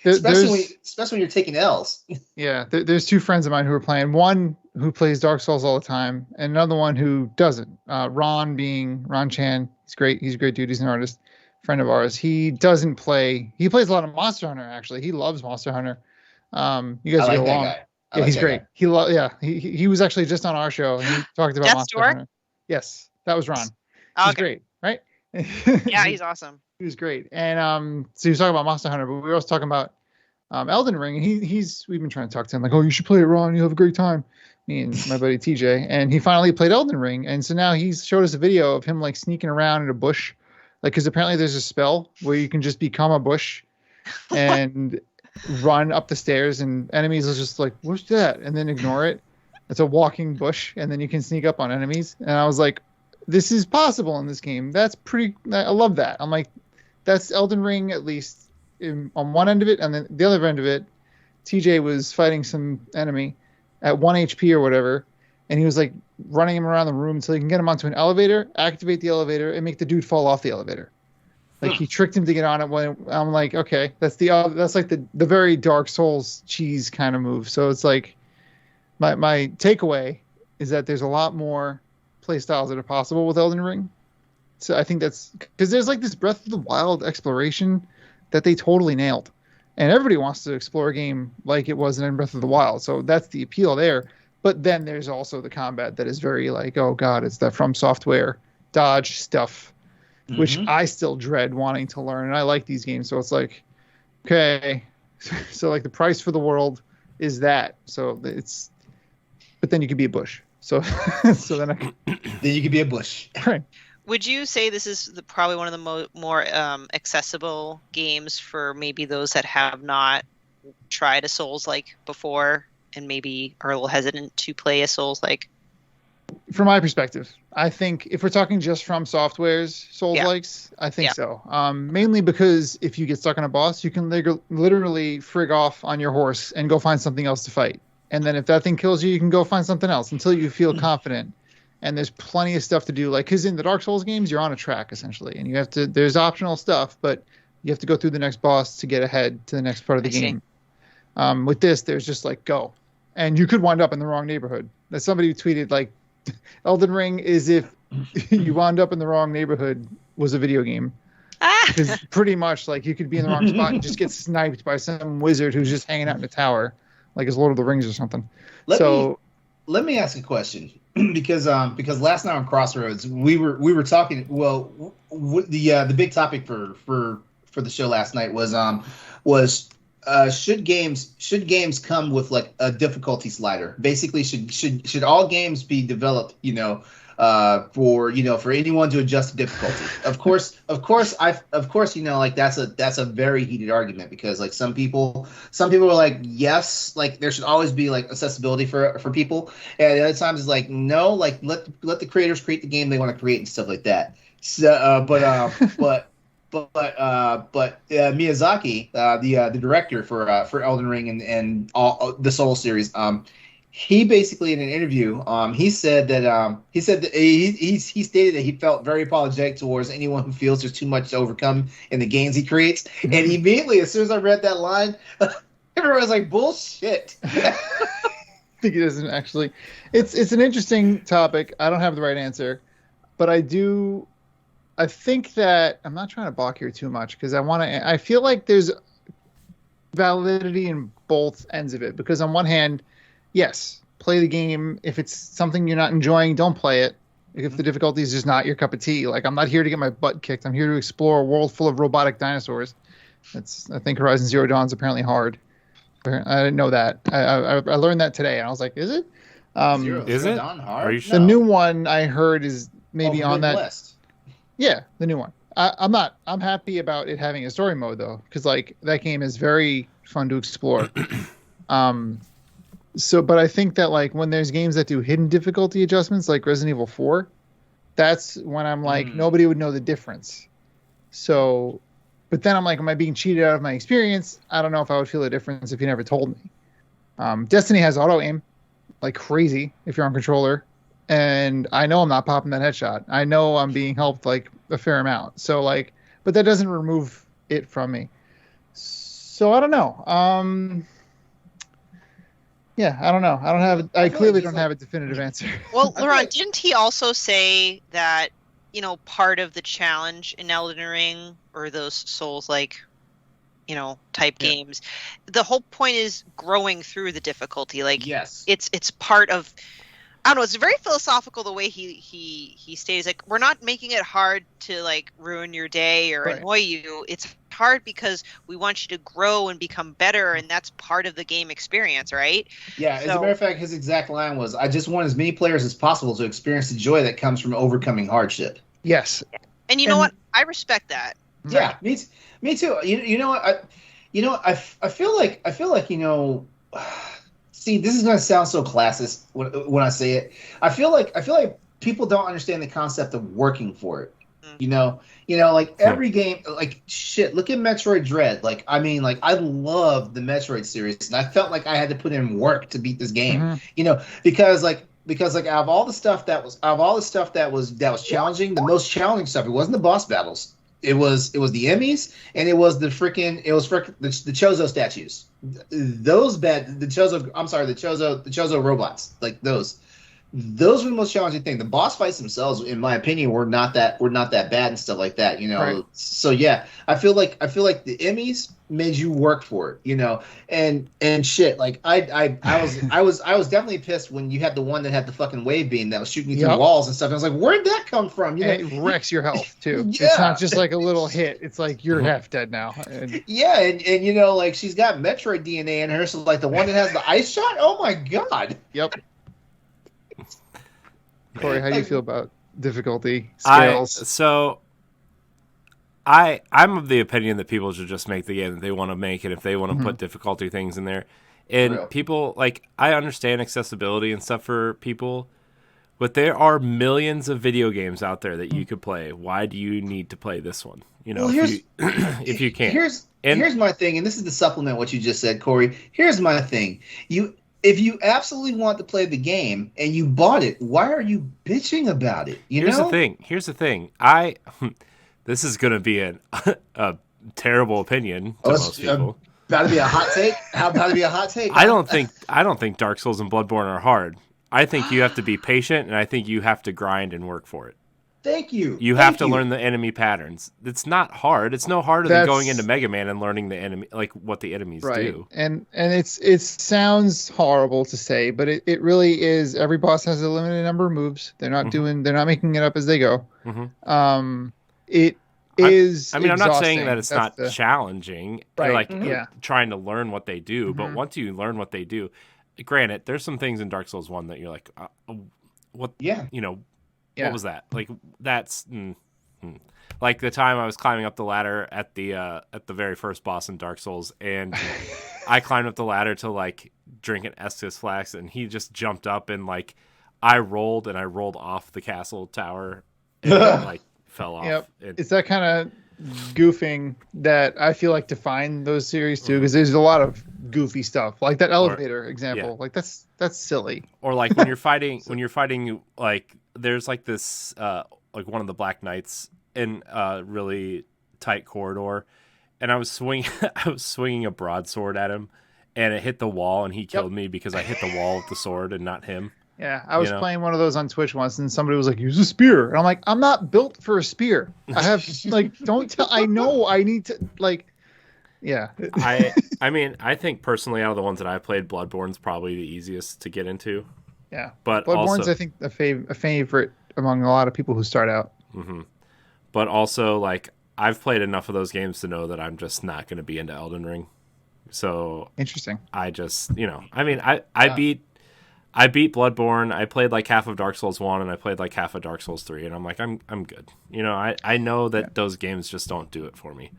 especially when you're taking L's. Yeah, there's 2 friends of mine who are playing. One who plays Dark Souls all the time, and another one who doesn't. Ron Chan. He's great. He's a great dude. He's an artist. Friend of ours. He doesn't play. He plays a lot of Monster Hunter. Actually, he loves Monster Hunter. You guys get along. Yeah, he's great. He was actually just on our show. And he talked about Monster Hunter. Yes, that was Ron. He's great, right? Yeah, he's awesome. He was great. And so he was talking about Monster Hunter, but we were also talking about Elden Ring. And we've been trying to talk to him like, oh, you should play it, Ron. You'll have a great time. Me and my buddy TJ, and he finally played Elden Ring. And so now he's showed us a video of him like sneaking around in a bush. Like, because apparently there's a spell where you can just become a bush and run up the stairs, and enemies will just like, what's that? And then ignore it. It's a walking bush, and then you can sneak up on enemies. And I was like, this is possible in this game. That's pretty. I love that. I'm like, that's Elden Ring, at least on one end of it. And then the other end of it, TJ was fighting some enemy at 1 HP or whatever. And he was like running him around the room until he can get him onto an elevator, activate the elevator, and make the dude fall off the elevator. Like he tricked him to get on it. When I'm like, okay, that's like the very Dark Souls cheese kind of move. So it's like my takeaway is that there's a lot more play styles that are possible with Elden Ring. So I think that's because there's like this Breath of the Wild exploration that they totally nailed, and everybody wants to explore a game like it was in Breath of the Wild. So that's the appeal there. But then there's also the combat that is very like, oh god, it's that From Software dodge stuff, which I still dread wanting to learn. And I like these games, so it's like, okay, so like the price for the world is that. So it's, but then you could be a bush. So then you could be a bush. Right. Would you say this is probably one of the more accessible games for maybe those that have not tried a Souls-like before? And maybe are a little hesitant to play a Souls-like? From my perspective, I think if we're talking just From Software's Souls-likes, I think so. Mainly because if you get stuck on a boss, you can literally frig off on your horse and go find something else to fight. And then if that thing kills you, you can go find something else until you feel confident. And there's plenty of stuff to do. Like, because in the Dark Souls games, you're on a track, essentially. And you have to, there's optional stuff, but you have to go through the next boss to get ahead to the next part of the game. With this, there's just like, go. And you could wind up in the wrong neighborhood. That somebody tweeted, like, Elden Ring is if you wound up in the wrong neighborhood was a video game. Because pretty much, like, you could be in the wrong spot and just get sniped by some wizard who's just hanging out in a tower. Like it's Lord of the Rings or something. Let me ask a question because last night on Crossroads we were talking. Well, the big topic for the show last night was should games come with like a difficulty slider? Basically, should all games be developed, for anyone to adjust the difficulty? Of course, like that's a very heated argument because like some people are like, yes, like there should always be like accessibility for people, and at other times it's like, no, like let the creators create the game they want to create and stuff like that. So, but Miyazaki, the director for Elden Ring and all the Soul series, he basically in an interview, he stated that he felt very apologetic towards anyone who feels there's too much to overcome in the games he creates. And immediately, as soon as I read that line, everyone was like, "Bullshit." I think it isn't actually. It's an interesting topic. I don't have the right answer, but I do. I think that I'm not trying to balk here too much because I feel like there's validity in both ends of it because on one hand, yes, play the game. If it's something you're not enjoying, don't play it. If the difficulty is just not your cup of tea. Like, I'm not here to get my butt kicked. I'm here to explore a world full of robotic dinosaurs. I think Horizon Zero Dawn's apparently hard. I didn't know that. I learned that today, and I was like, is it? Is it? Dawn hard? Are you sure? The new one I heard is maybe on that. West. Yeah, the new one. I'm happy about it having a story mode, though, because, like, that game is very fun to explore. But I think that like when there's games that do hidden difficulty adjustments, like Resident Evil 4, that's when I'm like, nobody would know the difference. So, but then I'm like, am I being cheated out of my experience? I don't know if I would feel a difference if you never told me. Destiny has auto aim like crazy if you're on controller. And I know I'm not popping that headshot. I know I'm being helped like a fair amount. So like, but that doesn't remove it from me. So I don't know. Yeah, I don't know. I clearly don't have a definitive answer. Well, LeRon, didn't he also say that, part of the challenge in Elden Ring or those Souls-like, type games, the whole point is growing through the difficulty. Like, yes, it's part of, I don't know, it's very philosophical the way he states, like, we're not making it hard to, like, ruin your day or annoy you. It's hard because we want you to grow and become better, and that's part of the game experience, right? Yeah, as a matter of fact, his exact line was, I just want as many players as possible to experience the joy that comes from overcoming hardship. Yes. And you know what? I respect that. Yeah, right. Me too. You know what? I feel like see, this is going to sound so classist when I say it. I feel like people don't understand the concept of working for it. Like every game, like shit. Look at Metroid Dread. Like, I mean, like I love the Metroid series, and I felt like I had to put in work to beat this game. Because out of all the stuff that was challenging, the most challenging stuff, it wasn't the boss battles. It was the Emmys, and it was the Chozo statues. The Chozo robots, like those were the most challenging thing. The boss fights themselves, in my opinion, were not that bad and stuff like that. Right. So yeah, I feel like the Emmys made you work for it. And shit. Like I was definitely pissed when you had the one that had the fucking wave beam that was shooting you through walls and stuff. And I was like, where'd that come from? And it wrecks your health too. Yeah. It's not just like a little hit. It's like you're half dead now. Yeah, and like she's got Metroid DNA in her, so like the one that has the ice shot. Oh my god. Yep. Corey, how do you feel about difficulty scales? I'm of the opinion that people should just make the game that they want to make, and if they want to put difficulty things in there, and people like, I understand accessibility and stuff for people, but there are millions of video games out there that you could play. Why do you need to play this one? If you can. Here's my thing, and this is to supplement what you just said, Corey. Here's my thing. if you absolutely want to play the game and you bought it, why are you bitching about it? Here's the thing. This is going to be a terrible opinion to most people. About to be a hot take? How about to be a hot take? I don't think Dark Souls and Bloodborne are hard. I think you have to be patient, and I think you have to grind and work for it. Thank you. You have to learn the enemy patterns. It's not hard. It's no harder than going into Mega Man and learning the enemy, like what the enemies do. And it sounds horrible to say, but it really is. Every boss has a limited number of moves. They're not they're not making it up as they go. It is. I mean, I'm not saying that it's not challenging, like trying to learn what they do. But once you learn what they do, granted, there's some things in Dark Souls 1 that you're like, what? Yeah. What was that? Like that's like the time I was climbing up the ladder at the very first boss in Dark Souls, and I climbed up the ladder to like drink an Estus flask, and he just jumped up and like I rolled off the castle tower and like fell off. Yep. It's that kind of goofing that I feel like define those series too, because there's a lot of goofy stuff like that elevator example. Like that's silly. Or like when you're fighting like there's like this like one of the Black Knights in a really tight corridor, and I was swinging a broadsword at him, and it hit the wall, and he killed me because I hit the wall with the sword and not him. Yeah, I was playing one of those on Twitch once, and somebody was like, "Use a spear," and I'm like, "I'm not built for a spear. I have like, don't tell. I know I need to like." Yeah. I mean, I think personally, out of the ones that I've played, Bloodborne's probably the easiest to get into. Yeah, but Bloodborne's also, I think a favorite among a lot of people who start out. But also, like, I've played enough of those games to know that I'm just not going to be into Elden Ring. So interesting. I just, I mean, I beat Bloodborne. I played like half of Dark Souls 1, and I played like half of Dark Souls 3, and I'm like, I'm good. I know that those games just don't do it for me.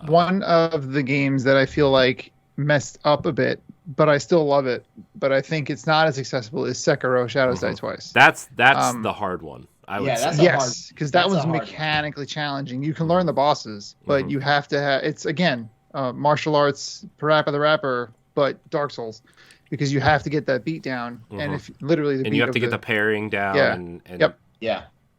One of the games that I feel like messed up a bit, but I still love it, but I think it's not as accessible as Sekiro: Shadows Die Twice. That's the hard one. I would say. Yes, because that was mechanically challenging. You can learn the bosses, but you have to have it's again martial arts, Parappa the Rapper, but Dark Souls, because you have to get that beat down, and if literally the and you have to get the parrying down.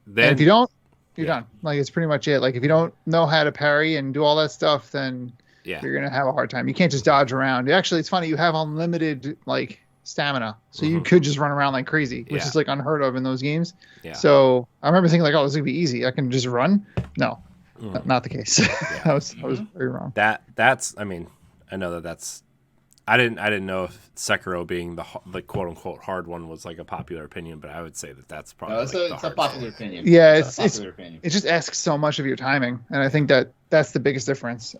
Then if you don't, you're done. Like it's pretty much it. Like if you don't know how to parry and do all that stuff, then you're gonna have a hard time. You can't just dodge around. Actually, it's funny. You have unlimited like stamina, so you could just run around like crazy, which is like unheard of in those games. So I remember thinking like, oh, this is gonna be easy. I can just run. No, not the case. I was very wrong. That's. I mean, I know that's. I didn't know if Sekiro being the quote unquote hard one was like a popular opinion, but I would say that's probably it's a popular opinion. Yeah, it just asks so much of your timing, and I think that's the biggest difference.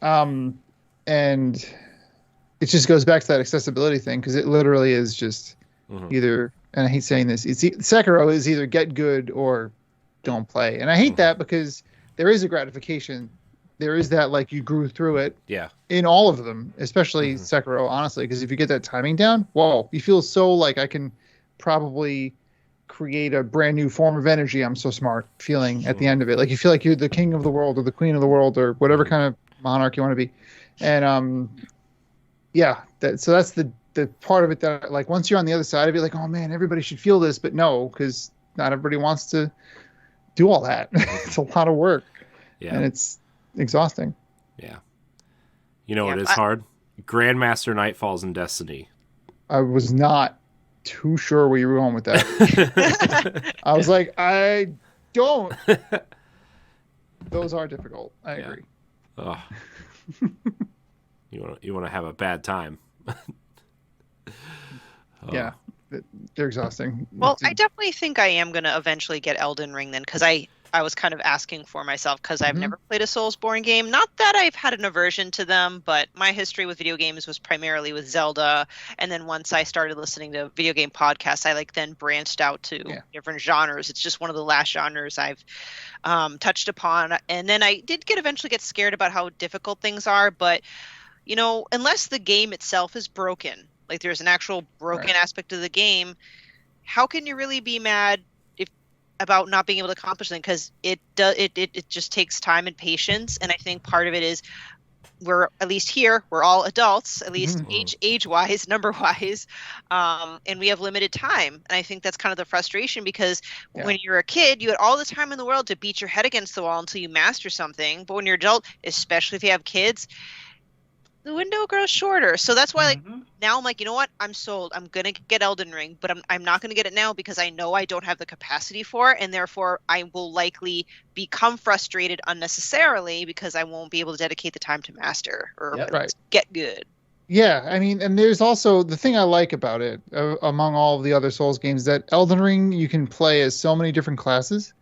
And it just goes back to that accessibility thing, because it literally is just either, and I hate saying this, Sekiro is either get good or don't play. And I hate that, because there is a gratification. There is that, like, you grew through it in all of them, especially Sekiro, honestly, because if you get that timing down, whoa, you feel so like I can probably create a brand new form of energy. I'm so smart feeling at the end of it. Like you feel like you're the king of the world or the queen of the world or whatever kind of monarch you want to be. And so that's the part of it that, like, once you're on the other side of it, like, oh man, everybody should feel this, but no, because not everybody wants to do all that. It's a lot of work, and it's exhausting. It is hard. Grandmaster Nightfalls in Destiny. I was not too sure where you were going with that. I was like, I don't. Those are difficult. I agree. Oh. You want to have a bad time. Yeah, they're exhausting. Well, I definitely think I am going to eventually get Elden Ring then, because I was kind of asking for myself, because I've never played a Soulsborne game. Not that I've had an aversion to them, but my history with video games was primarily with Zelda. And then once I started listening to video game podcasts, I then branched out to different genres. It's just one of the last genres I've touched upon. And then I did eventually get scared about how difficult things are. But, unless the game itself is broken, like there's an actual broken aspect of the game, how can you really be mad about not being able to accomplish them? Because it just takes time and patience. And I think part of it is we're at least here, we're all adults, at least age-wise, number-wise, and we have limited time. And I think that's kind of the frustration, because when you're a kid, you had all the time in the world to beat your head against the wall until you master something. But when you're adult, especially if you have kids, the window grows shorter. So that's why, like, now I'm like, you know what? I'm sold. I'm going to get Elden Ring, but I'm not going to get it now because I know I don't have the capacity for it. And therefore, I will likely become frustrated unnecessarily because I won't be able to dedicate the time to master or get good. Yeah, I mean, and there's also the thing I like about it, among all of the other Souls games, that Elden Ring, you can play as so many different classes,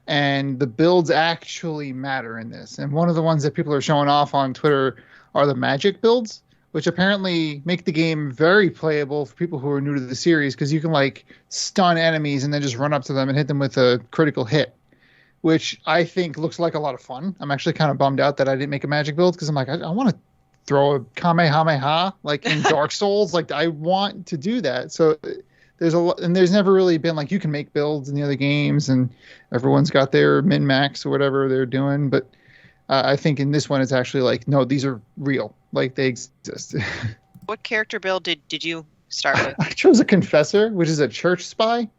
and the builds actually matter in this. And one of the ones that people are showing off on Twitter are the magic builds, which apparently make the game very playable for people who are new to the series, because you can like stun enemies and then just run up to them and hit them with a critical hit, which I think looks like a lot of fun. I'm actually kind of bummed out that I didn't make a magic build, because I'm like, I want to throw a Kamehameha like in Dark Souls. Like, I want to do that. So there's a lot, and there's never really been like, you can make builds in the other games and everyone's got their min-max or whatever they're doing, but I think in this one, it's actually like, no, these are real. Like, they exist. What character build did you start with? I chose a Confessor, which is a church spy.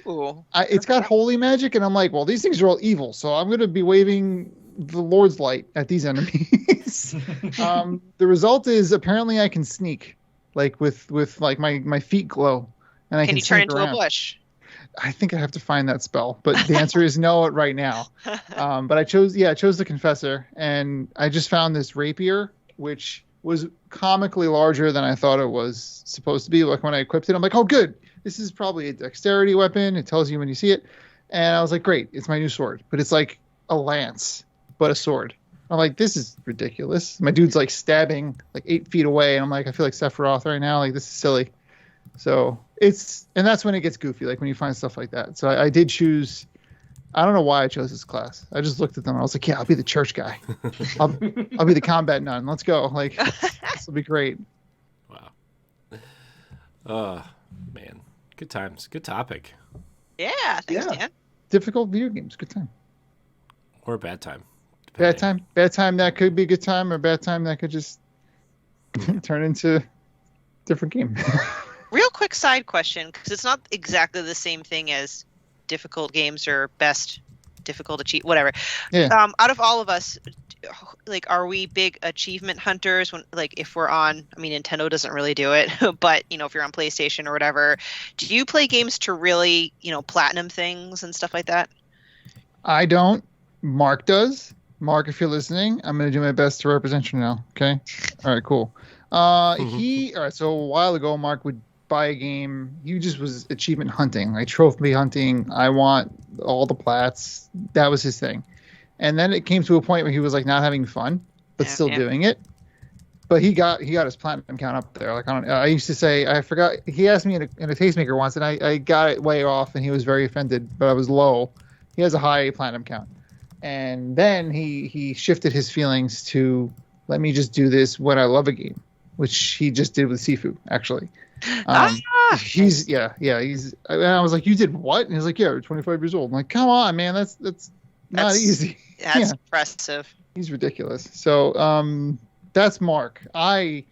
Ooh. It's got holy magic, and I'm like, well, these things are all evil, so I'm going to be waving the Lord's light at these enemies. The result is apparently I can sneak, like with like my feet glow, and I can you turn into around. A bush? I think I have to find that spell, but the answer is no right now. But I chose the Confessor, and I just found this rapier, which was comically larger than I thought it was supposed to be. Like, when I equipped it, I'm like, oh, good. This is probably a dexterity weapon. It tells you when you see it. And I was like, great, it's my new sword. But it's like a lance, but a sword. I'm like, this is ridiculous. My dude's like stabbing like 8 feet away, and I'm like, I feel like Sephiroth right now. Like, this is silly. So and that's when it gets goofy, like when you find stuff like that. So I did choose, I don't know why I chose this class. I just looked at them and I was like, yeah, I'll be the church guy. I'll be the combat nun. Let's go. Like, this will be great. Wow. Man. Good times. Good topic. Yeah. Thanks, Dan. Difficult video games. Good time. Or a bad time. Bad time. Bad time that could be a good time, or bad time that could just turn into a different game. Real quick side question, because it's not exactly the same thing as difficult games or best difficult achieve whatever. Yeah. Out of all of us, like, are we big achievement hunters? When, like, if we're on, I mean, Nintendo doesn't really do it, but you know, if you're on PlayStation or whatever, do you play games to really, you know, platinum things and stuff like that? I don't. Mark does. Mark, if you're listening, I'm going to do my best to represent you now. Okay. All right, cool. All right. So a while ago, Mark would buy a game. He just was achievement hunting, like trophy hunting. I want all the plats. That was his thing. And then it came to a point where he was like not having fun, but still doing it. But he got his platinum count up there. Like, I used to say, I forgot. He asked me in a tastemaker once, and I got it way off, and he was very offended. But I was low. He has a high platinum count. And then he shifted his feelings to, let me just do this when I love a game, which he just did with Sifu, actually. And I was like, you did what? And he's like, yeah, you're 25 years old. I'm like, come on, man, that's not easy. That's impressive. He's ridiculous. So that's Mark. I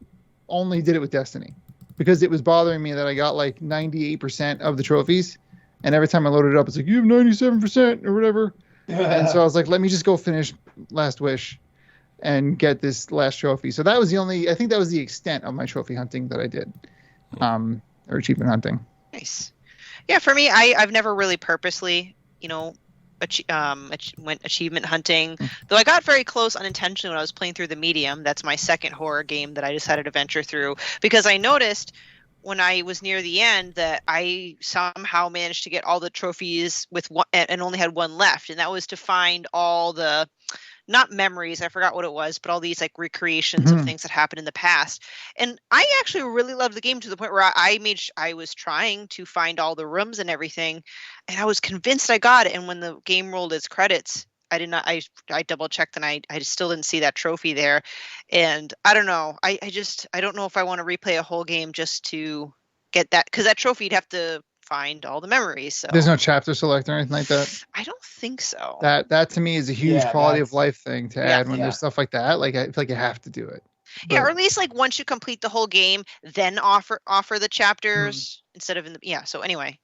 only did it with Destiny because it was bothering me that I got like 98% of the trophies, and every time I loaded it up, it's like, you have 97% or whatever. And so I was like, let me just go finish Last Wish and get this last trophy. So that was I think that was the extent of my trophy hunting that I did. Or achievement hunting. Nice. Yeah, for me, I've never really purposely, you know, went achievement hunting. Though I got very close unintentionally when I was playing through The Medium. That's my second horror game that I decided to venture through, because I noticed when I was near the end that I somehow managed to get all the trophies with one, and only had one left, and that was to find all the, not memories, I forgot what it was, but all these like recreations of things that happened in the past. And I actually really loved the game to the point where I was trying to find all the rooms and everything, and I was convinced I got it. And when the game rolled its credits, I double checked, and I still didn't see that trophy there. And I don't know. I don't know if I want to replay a whole game just to get that, because that trophy you'd have to find all the memories. So There's no chapter select or anything like that. I don't think so. That to me is a huge quality of life thing to add when there's stuff like that. Like I feel like you have to do it. Yeah, or at least like once you complete the whole game, then offer the chapters instead of in the So anyway.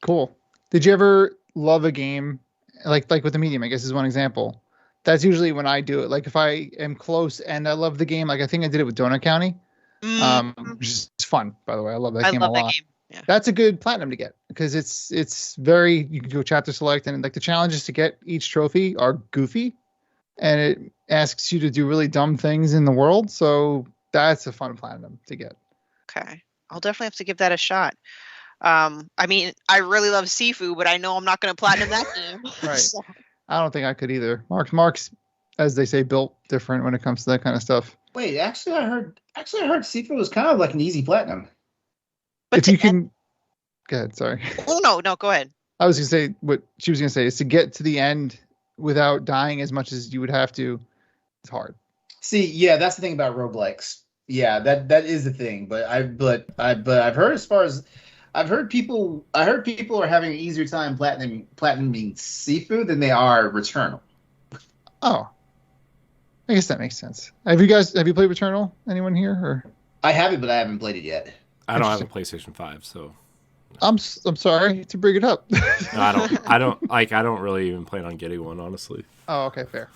Cool. Did you ever love a game like with the medium? I guess is one example. That's usually when I do it. Like if I am close and I love the game, like I think I did it with Donut County, which is fun, by the way. I love that game a lot. Yeah. That's a good platinum to get because it's very, you can go chapter select, and like the challenges to get each trophy are goofy, and it asks you to do really dumb things in the world. So that's a fun platinum to get. Okay. I'll definitely have to give that a shot. I mean, I really love Sifu, but I know I'm not going to platinum that game. Right. So. I don't think I could either. Mark's, as they say, built different when it comes to that kind of stuff. Wait, actually, I heard Sifu was kind of like an easy platinum. But if you can, go ahead. Sorry. Oh no, go ahead. I was gonna say what she was gonna say is to get to the end without dying as much as you would have to. It's hard. See, yeah, that's the thing about roguelikes. Yeah, that is the thing. But I've heard people are having an easier time platinuming Sifu than they are Returnal. Oh, I guess that makes sense. Have you played Returnal? Anyone here? Or I haven't, but I haven't played it yet. I don't have a PlayStation 5, so I'm sorry to bring it up. No, I don't really even plan on getting one, honestly. Oh, okay, fair.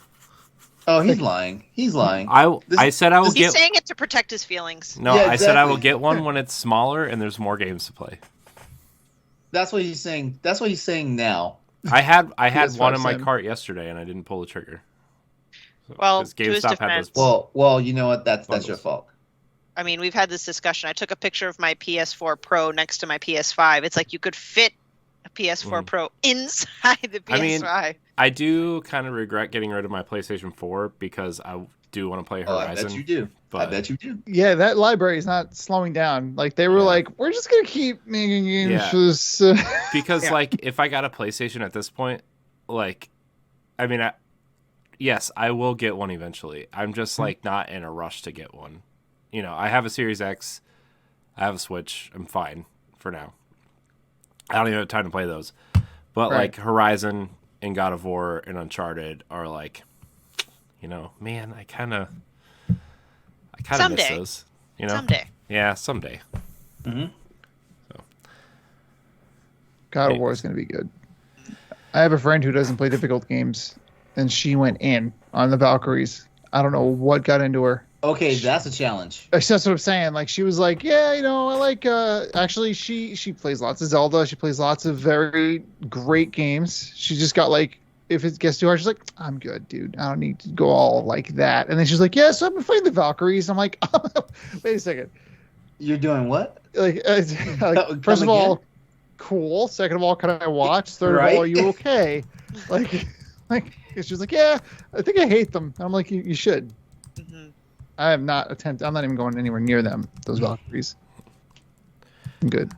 Oh, he's lying. He's lying. I said I will get. He's saying it to protect his feelings. No, yeah, exactly. I said I will get one when it's smaller and there's more games to play. That's what he's saying. That's what he's saying now. I had one in my cart yesterday and I didn't pull the trigger. So, well, to his defense. Well, you know what? That's your fault. I mean, we've had this discussion. I took a picture of my PS4 Pro next to my PS5. It's like you could fit a PS4 Pro inside the PS5. I mean, I do kind of regret getting rid of my PlayStation 4 because I do want to play Horizon. I bet you do. But, I bet you do. Yeah, that library is not slowing down. Like, they were like, we're just going to keep making games for this. Because, like, if I got a PlayStation at this point, like, I mean, yes, I will get one eventually. I'm just, like, not in a rush to get one. You know, I have a Series X. I have a Switch. I'm fine for now. I don't even have time to play those. But, like, Horizon and God of War and Uncharted are, like, you know, man, I kind of miss those. You know? Someday. Yeah, someday. Mm-hmm. So. God of War is going to be good. I have a friend who doesn't play difficult games, and she went in on the Valkyries. I don't know what got into her. Okay, that's a challenge. That's what I'm saying. Like, she was like, yeah, you know, I like, actually, she plays lots of Zelda. She plays lots of very great games. She just got, like, if it gets too hard, she's like, I'm good, dude. I don't need to go all like that. And then she's like, yeah, so I've been fighting the Valkyries. I'm like, wait a second. You're doing what? Like first of all, cool. Second of all, can I watch? Third of all, are you okay? Like, she's like, yeah, I think I hate them. And I'm like, you should. Mm-hmm. I'm not even going anywhere near them, those Valkyries. I'm good.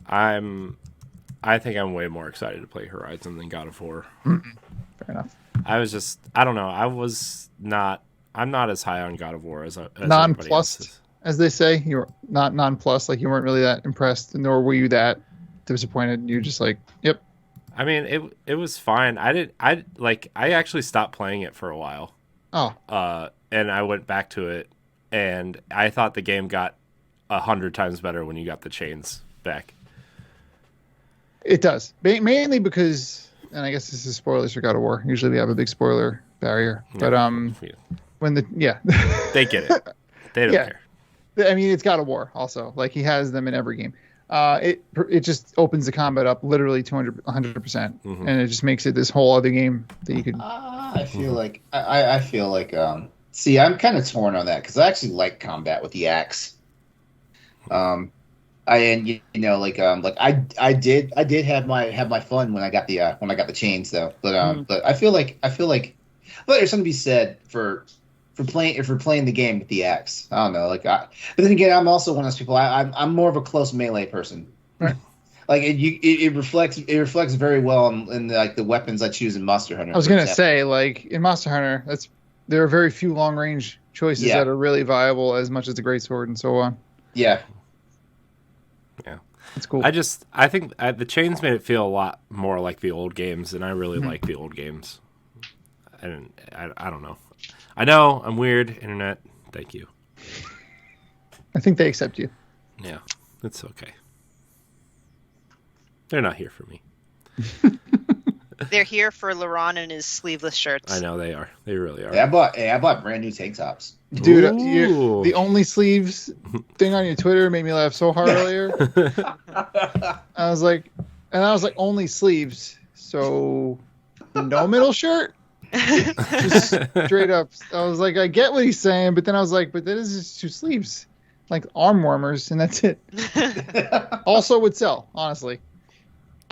I think I'm way more excited to play Horizon than God of War. Mm-hmm. Fair enough. I don't know. I'm not as high on God of War as nonplussed, as they say. You're not nonplussed, like you weren't really that impressed, nor were you that disappointed. You're just like, yep. I mean, it was fine. I actually stopped playing it for a while. Oh. And I went back to it, and I thought the game got 100 times better when you got the chains back. It does. Mainly because, and I guess this is spoilers for God of War. Usually we have a big spoiler barrier. But when they get it. They don't care. I mean, it's God of War also. Like, he has them in every game. It just opens the combat up literally 100%. Mm-hmm. And it just makes it this whole other game that you could... I feel like... see, I'm kind of torn on that because I actually like combat with the axe. I did have my fun when I got the chains though. But I feel like there's something to be said for playing the game with the axe. I don't know, but then again, I'm also one of those people. I'm more of a close melee person. Right. Like it reflects very well in like the weapons I choose in Monster Hunter. I was gonna say, like, in Monster Hunter, there are very few long range choices that are really viable as much as the greatsword and so on. Yeah. Yeah. It's cool. I think the chains made it feel a lot more like the old games, and I really like the old games. And I don't know. I know I'm weird, internet. Thank you. I think they accept you. Yeah, it's okay. They're not here for me. They're here for LeRon and his sleeveless shirts. I know they are. They really are. I bought brand new tank tops. Dude, the only sleeves thing on your Twitter made me laugh so hard earlier. I was like, only sleeves, so no middle shirt? Just straight up. I was like, I get what he's saying, but then I was like, but that is just 2 sleeves. Like arm warmers, and that's it. Also would sell, honestly.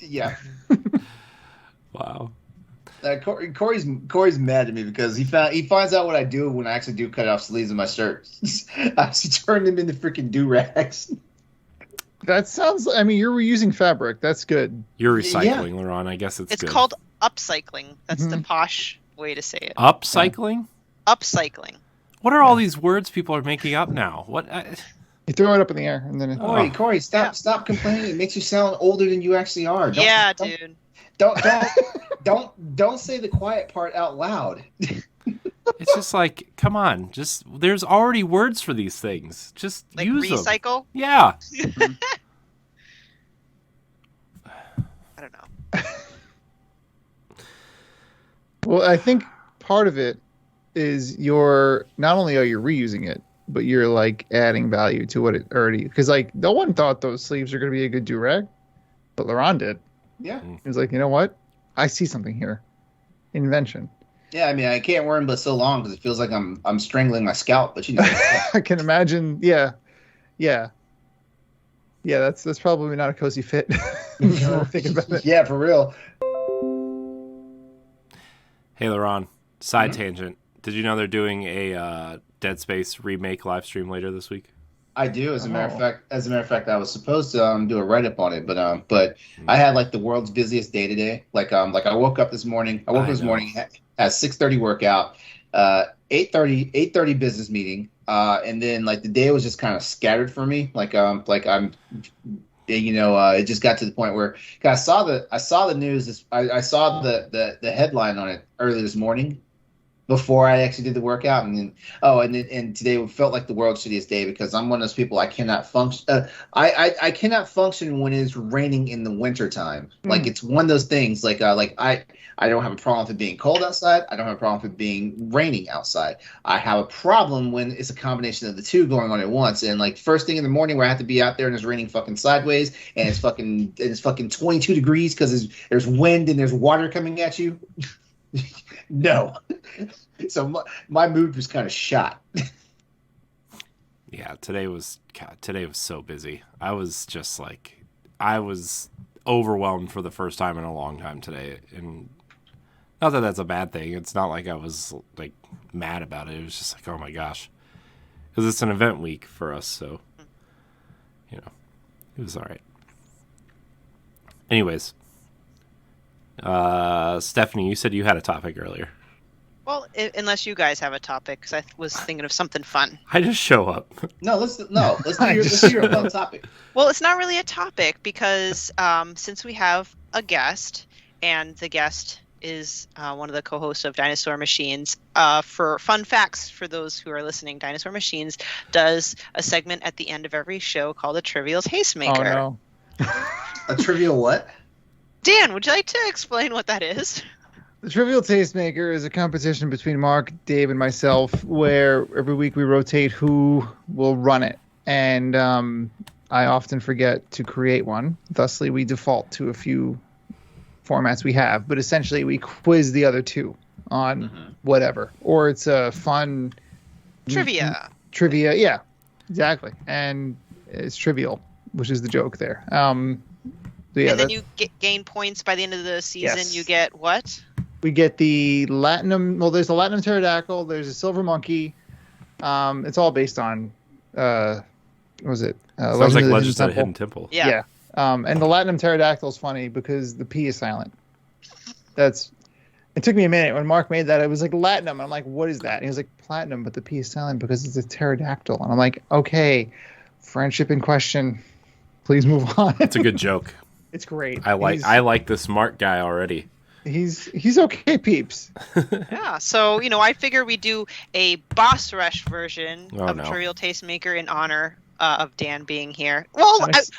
Yeah. Wow. Corey's mad at me because he finds out what I do when I actually do cut off sleeves of my shirts. I actually turn them into freaking do-rags. That sounds. I mean, you're reusing fabric. That's good. You're recycling, LeRon. I guess it's good. It's called upcycling. That's the posh way to say it. Upcycling? Upcycling. What are all these words people are making up now? What? You throw it up in the air and then. Corey, stop complaining. It makes you sound older than you actually are. Dude. Don't say the quiet part out loud. It's just like, come on, there's already words for these things. Just like use recycle? them. Yeah. I don't know. Well, I think part of it is not only are you reusing it, but you're like adding value to what it already. Because like no one thought those sleeves are going to be a good do-rag, but LeRon did. Yeah. He was like, you know what? I see something here. Invention. Yeah, I mean, I can't wear them but so long because it feels like I'm strangling my scalp. But you know, I can imagine. Yeah. That's probably not a cozy fit. Thinking about it. Yeah, for real. Hey, LeRon. Side tangent. Did you know they're doing a Dead Space remake live stream later this week? I do, as a matter of fact, I was supposed to do a write up on it, but I had like the world's busiest day today. Like I woke up this morning. At 6:30 workout, 8:30 business meeting, and then like the day was just kind of scattered for me. It just got to the point where I saw the news. I saw the headline on it early this morning, before I actually did the workout, and today felt like the world's shittiest day because I'm one of those people I cannot function. I cannot function when it's raining in the wintertime. Like it's one of those things. I don't have a problem with it being cold outside. I don't have a problem with it being raining outside. I have a problem when it's a combination of the two going on at once. And like first thing in the morning where I have to be out there and it's raining fucking sideways and it's fucking 22 degrees because there's wind and there's water coming at you. No. So my mood was kind of shot. Yeah, today was so busy. I was overwhelmed for the first time in a long time today, and not that that's a bad thing. It's not like I was like mad about it. It was just like, oh my gosh, because it's an event week for us, so it was all right. Anyways, Stephanie, you said you had a topic earlier. Well, unless you guys have a topic, because I was thinking of something fun. I just show up. Let's do your fun topic. Well, it's not really a topic because since we have a guest, and the guest is one of the co-hosts of Dinosaur Machines. For fun facts for those who are listening, Dinosaur Machines does a segment at the end of every show called a Trivial Tastemaker. Oh no! A trivial what? Dan, would you like to explain what that is? The Trivial Tastemaker is a competition between Mark, Dave, and myself where every week we rotate who will run it. And I often forget to create one. Thusly, we default to a few formats we have. But essentially, we quiz the other two on whatever. Or it's a fun... Trivia, yeah. Exactly. And it's trivial, which is the joke there. And then you gain points by the end of the season. Yes. You get what? We get the Latinum. Well, there's a Latinum pterodactyl. There's a silver monkey. It's all based on. What was it? Sounds like Legends of the Hidden Temple. Yeah. And the Latinum pterodactyl is funny because the P is silent. It took me a minute when Mark made that. I was like Latinum. And I'm like, what is that? And he was like platinum, but the P is silent because it's a pterodactyl. And I'm like, okay, friendship in question. Please move on. It's a good joke. It's great. I like the smart guy already. He's okay, peeps. Yeah, so I figure we do a boss rush version of Trivial Tastemaker in honor of Dan being here. Well, Nice.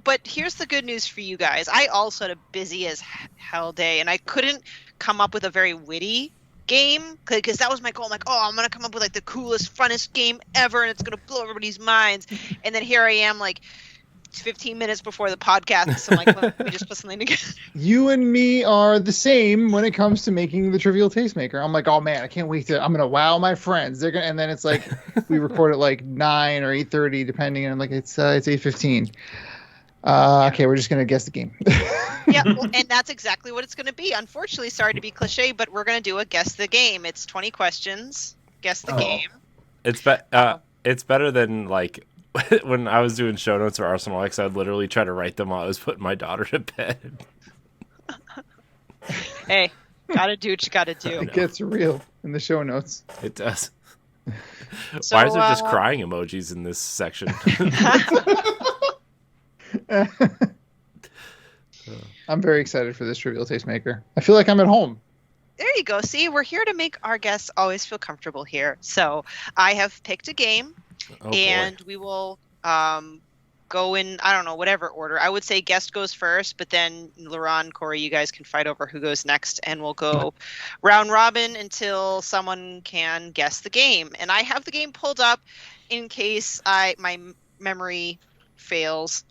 But here's the good news for you guys. I also had a busy as hell day, and I couldn't come up with a very witty game because that was my goal. I'm like, I'm gonna come up with like the coolest, funnest game ever, and it's gonna blow everybody's minds. And then here I am, like 15 minutes before the podcast, so I'm like, let me just put something together. You and me are the same when it comes to making the Trivial Tastemaker. I'm like, oh man, I can't wait I'm gonna wow my friends. And then it's like we record at like 9 or 8:30 depending, and I'm like, it's 8:15. Okay, we're just gonna guess the game. Yeah, well, and that's exactly what it's gonna be. Unfortunately, sorry to be cliche, but we're gonna do a guess the game. It's 20 questions. Guess the game. It's better than like when I was doing show notes or Arsenal X, I'd literally try to write them while I was putting my daughter to bed. Hey, gotta do what you gotta do. It gets real in the show notes. It does. So, why is there just crying emojis in this section? I'm very excited for this Trivial Tastemaker. I feel like I'm at home. There you go. See, we're here to make our guests always feel comfortable here. So I have picked a game, and we will go in, I don't know, whatever order. I would say guest goes first, but then LeRon, Corey, you guys can fight over who goes next, and we'll go round robin until someone can guess the game. And I have the game pulled up in case my memory fails.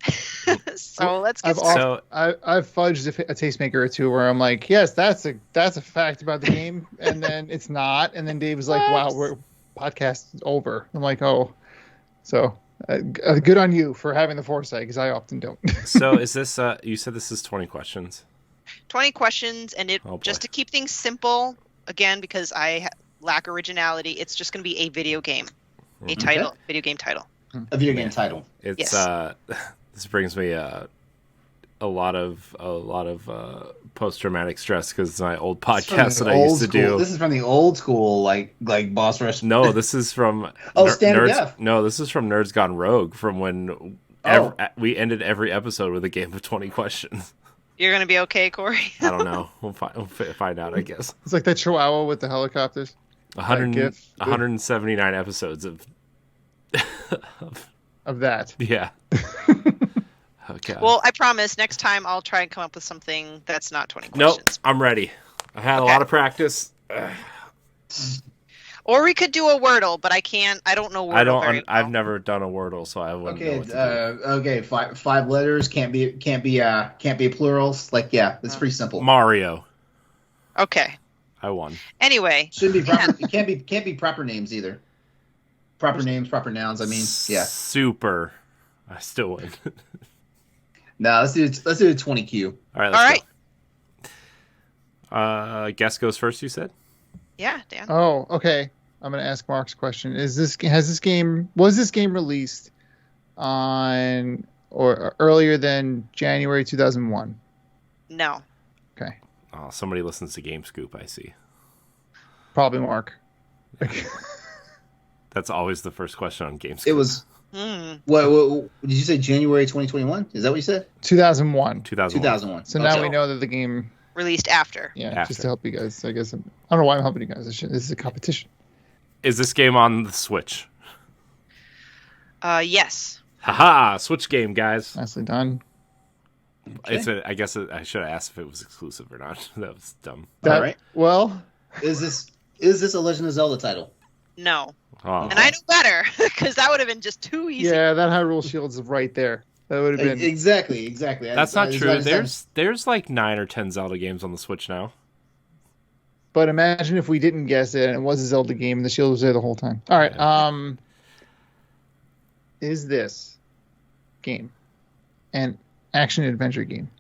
So let's get started. I've fudged a tastemaker or two where I'm like, yes, that's a fact about the game, and then it's not, and then Dave was like, wow, we're podcast over. I'm like, oh, so good on you for having the foresight, because I often don't. So is this you said this is 20 questions? 20 questions, and just to keep things simple, again, because I lack originality, it's just going to be a video game, video game title. A video game title. It's this brings me a lot of post-traumatic stress because it's my old podcast that I used to do. This is from the old school, like Boss Rush. No, this is from Standard Def. No, this is from Nerds Gone Rogue, from when we ended every episode with a game of 20 questions. You're gonna be okay, Corey? I don't know. We'll find out, I guess. It's like that Chihuahua with the helicopters. 179 episodes of that. Yeah. Okay. Well, I promise next time I'll try and come up with something that's not 20 questions. Nope, I'm ready. I had a lot of practice. Or we could do a Wordle, but I don't know Wordle. I've never done a Wordle, so I wouldn't know what to do. Okay, five letters can't be plurals. Like, yeah, it's pretty simple. Mario. Okay. I won. Anyway, shouldn't be proper. It can't be proper names either. Proper names, proper nouns. I mean, yeah. Super. I still win. No, let's do a 20Q. All right. Go. Guess goes first, you said? Yeah, Dan. Oh, okay. I'm going to ask Mark's question. Was this game released on or earlier than January 2001? No. Okay. Oh, somebody listens to Game Scoop, I see. Probably Mark. That's always the first question on Game Scoop. It was what did you say, January 2021? Is that what you said? 2001. 2001. So now we know that the game released after. Yeah, after. Just to help you guys. I guess I don't know why I'm helping you guys. This is a competition. Is this game on the Switch? Yes. Haha! Switch game, guys. Nicely done. Okay. I guess I should have asked if it was exclusive or not. That was dumb. All right. Well, is this a Legend of Zelda title? No. Oh. And I know better, because that would have been just too easy. Yeah, that Hyrule Shield's right there. That would have been exactly. That's not true. There's like 9 or 10 Zelda games on the Switch now. But imagine if we didn't guess it and it was a Zelda game and the shield was there the whole time. All right. Yeah. Is this game an action adventure game?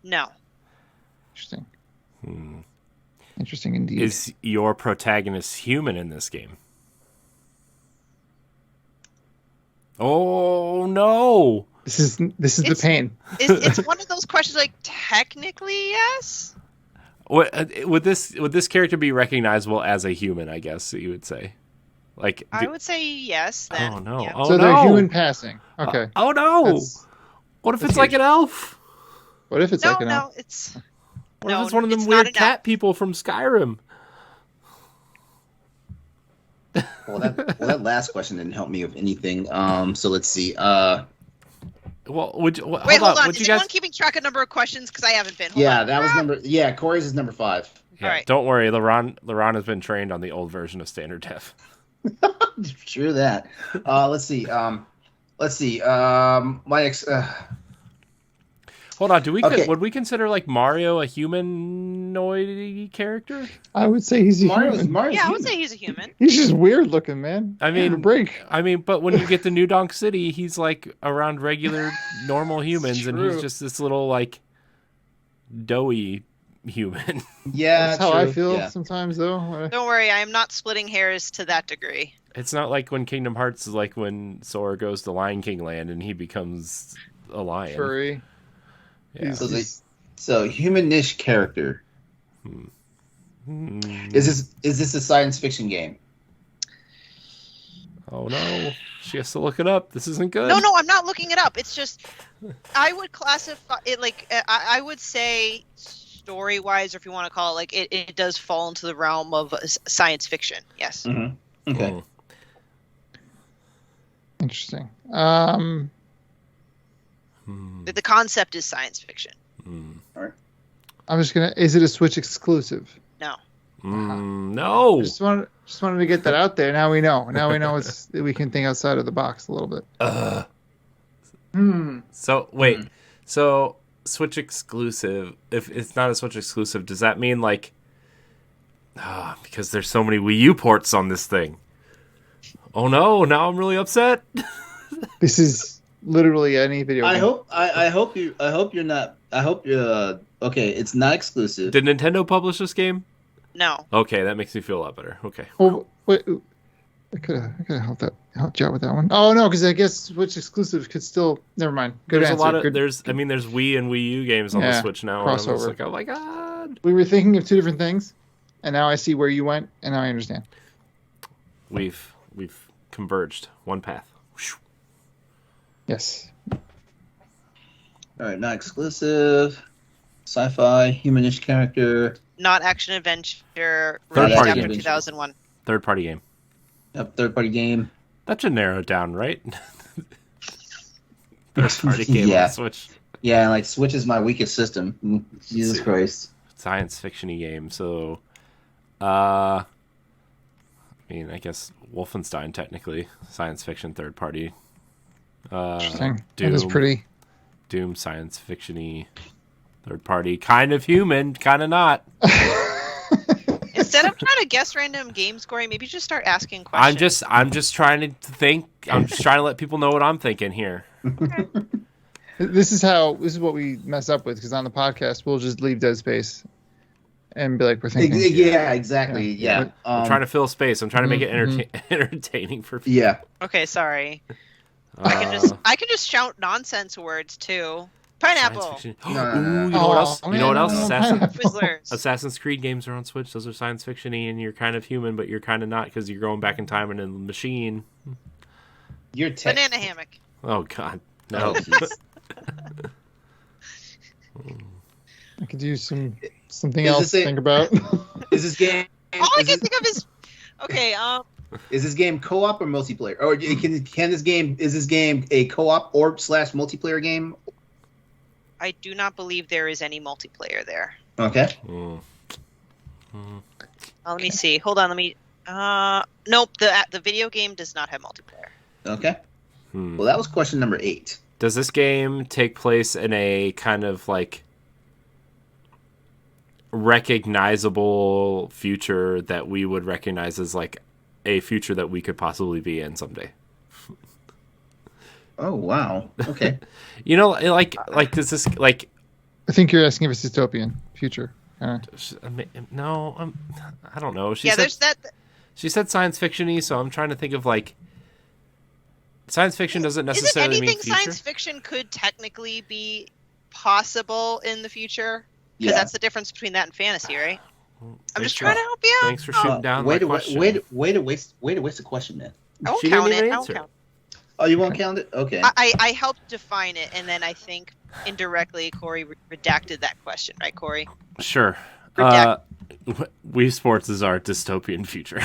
No. Interesting. Interesting indeed. Is your protagonist human in this game? Oh no! This is the pain. It's one of those questions. Like, technically, yes. Would this character be recognizable as a human? I guess you would say. Like, I would say yes. Then. oh no! Yeah. Oh So no! they're human passing. Okay. Oh no! What if that's it's like an elf? What if it's No, like an elf? it's What no, if it's one of them it's weird not an cat elf. people from Skyrim? Well, that last question didn't help me with anything. So let's see. Well, hold Wait, hold on. Would Is you anyone guys? keeping track of number of questions? Because I haven't been. Hold Yeah, on. that was number. Yeah, Corey's is number 5. Yeah, All right. Don't worry, LeRon has been trained on the old version of standard def. True that. Let's see. My ex. Hold on, Okay. would we consider like Mario a humanoid character? I would say he's a Mario's human. Yeah, I human. would say he's a human. He's just weird looking, man. I mean- Give him a break. I mean, but when you get to New Donk City, he's like around regular, normal humans, and he's true. just this little like doughy human. Yeah, That's how I true. feel Yeah. sometimes, though. Don't worry, I am not splitting hairs to that degree. It's not like when Kingdom Hearts is like when Sora goes to Lion King Land and he becomes a lion. Furry. Yeah. So humanish character. Hmm. Is this a science fiction game? Oh no, she has to look it up. This isn't good. No, I'm not looking it up. It's just I would classify it like I would say story-wise, or if you want to call it, like it does fall into the realm of science fiction. Yes. Mm-hmm. Okay. Hmm. Interesting. The concept is science fiction. I'm just gonna. Is it a Switch exclusive? No. No. Just wanted to get that out there. Now we know. Now we know we can think outside of the box a little bit. So wait. So Switch exclusive. If it's not a Switch exclusive, does that mean like? Because there's so many Wii U ports on this thing. Oh no! Now I'm really upset. This is literally any video game. I hope you're not. I hope you're. Okay, it's not exclusive. Did Nintendo publish this game? No. Okay, that makes me feel a lot better. Okay. Well, wait. I could have helped you out with that one. Oh no, because I guess Switch exclusive could still. Never mind. Good There's answer. a lot of Good. there's Wii and Wii U games on the Yeah, Switch now. And I'm just crossover. like, oh my god. We were thinking of two different things, and now I see where you went, and now I understand. We've converged. One path. Yes. All right, not exclusive. Sci-fi, humanish character. Not action adventure. Third Released party after game. 2001. Third party game. Yep, third-party game. That should narrow it down, right? Third party game Yeah. on the Switch. Yeah, like Switch is my weakest system. Jesus Christ. Science fiction-y game. So, I mean, I guess Wolfenstein technically science fiction third party. Interesting. Doom, That is pretty. Doom science fiction-y third party. Kind of human, kind of not. Instead of trying to guess random game scoring, maybe just start asking questions. I'm just trying to think. I'm just trying to let people know what I'm thinking here. This is what we mess up with, because on the podcast we'll just leave dead space and be like, we're thinking. Yeah, exactly. Yeah. I'm trying to fill space. I'm trying to make it entertaining for people. Yeah. Okay, sorry. I can just shout nonsense words too. Pineapple. Science fiction. No. Ooh, you know what else? Oh, You know what else? man. Twizzlers. Assassin's Creed games are on Switch. Those are science fiction-y, and you're kind of human, but you're kind of not because you're going back in time in a machine. You're Banana hammock. Oh God, no. I could use something Is else this to a- think about. Is this game? All I can think of is okay. Is this game co-op or multiplayer? Or can this game? Is this game a co-op or / multiplayer game? I do not believe there is any multiplayer there. Okay. Let me see. Hold on. Let me. Nope. The video game does not have multiplayer. Okay. Well, that was question number 8. Does this game take place in a kind of like recognizable future that we would recognize as like a future that we could possibly be in someday? Oh wow. Okay. You know, like does this like? I think you're asking if it's dystopian future. No, I don't know. There's that. She said science fiction-y, so I'm trying to think of like. Science fiction doesn't necessarily Is it mean anything future. science fiction could technically be possible in the future? Because Yeah. that's the difference between that and fantasy, right? I'm just trying to help you out. Thanks for shooting down way my to question. way to waste a question, man. I won't She didn't count even it. I won't answer. count. Oh, you won't count it? Okay. I helped define it, and then I think indirectly Corey redacted that question, right, Corey? Sure. Redact. Wii Sports is our dystopian future.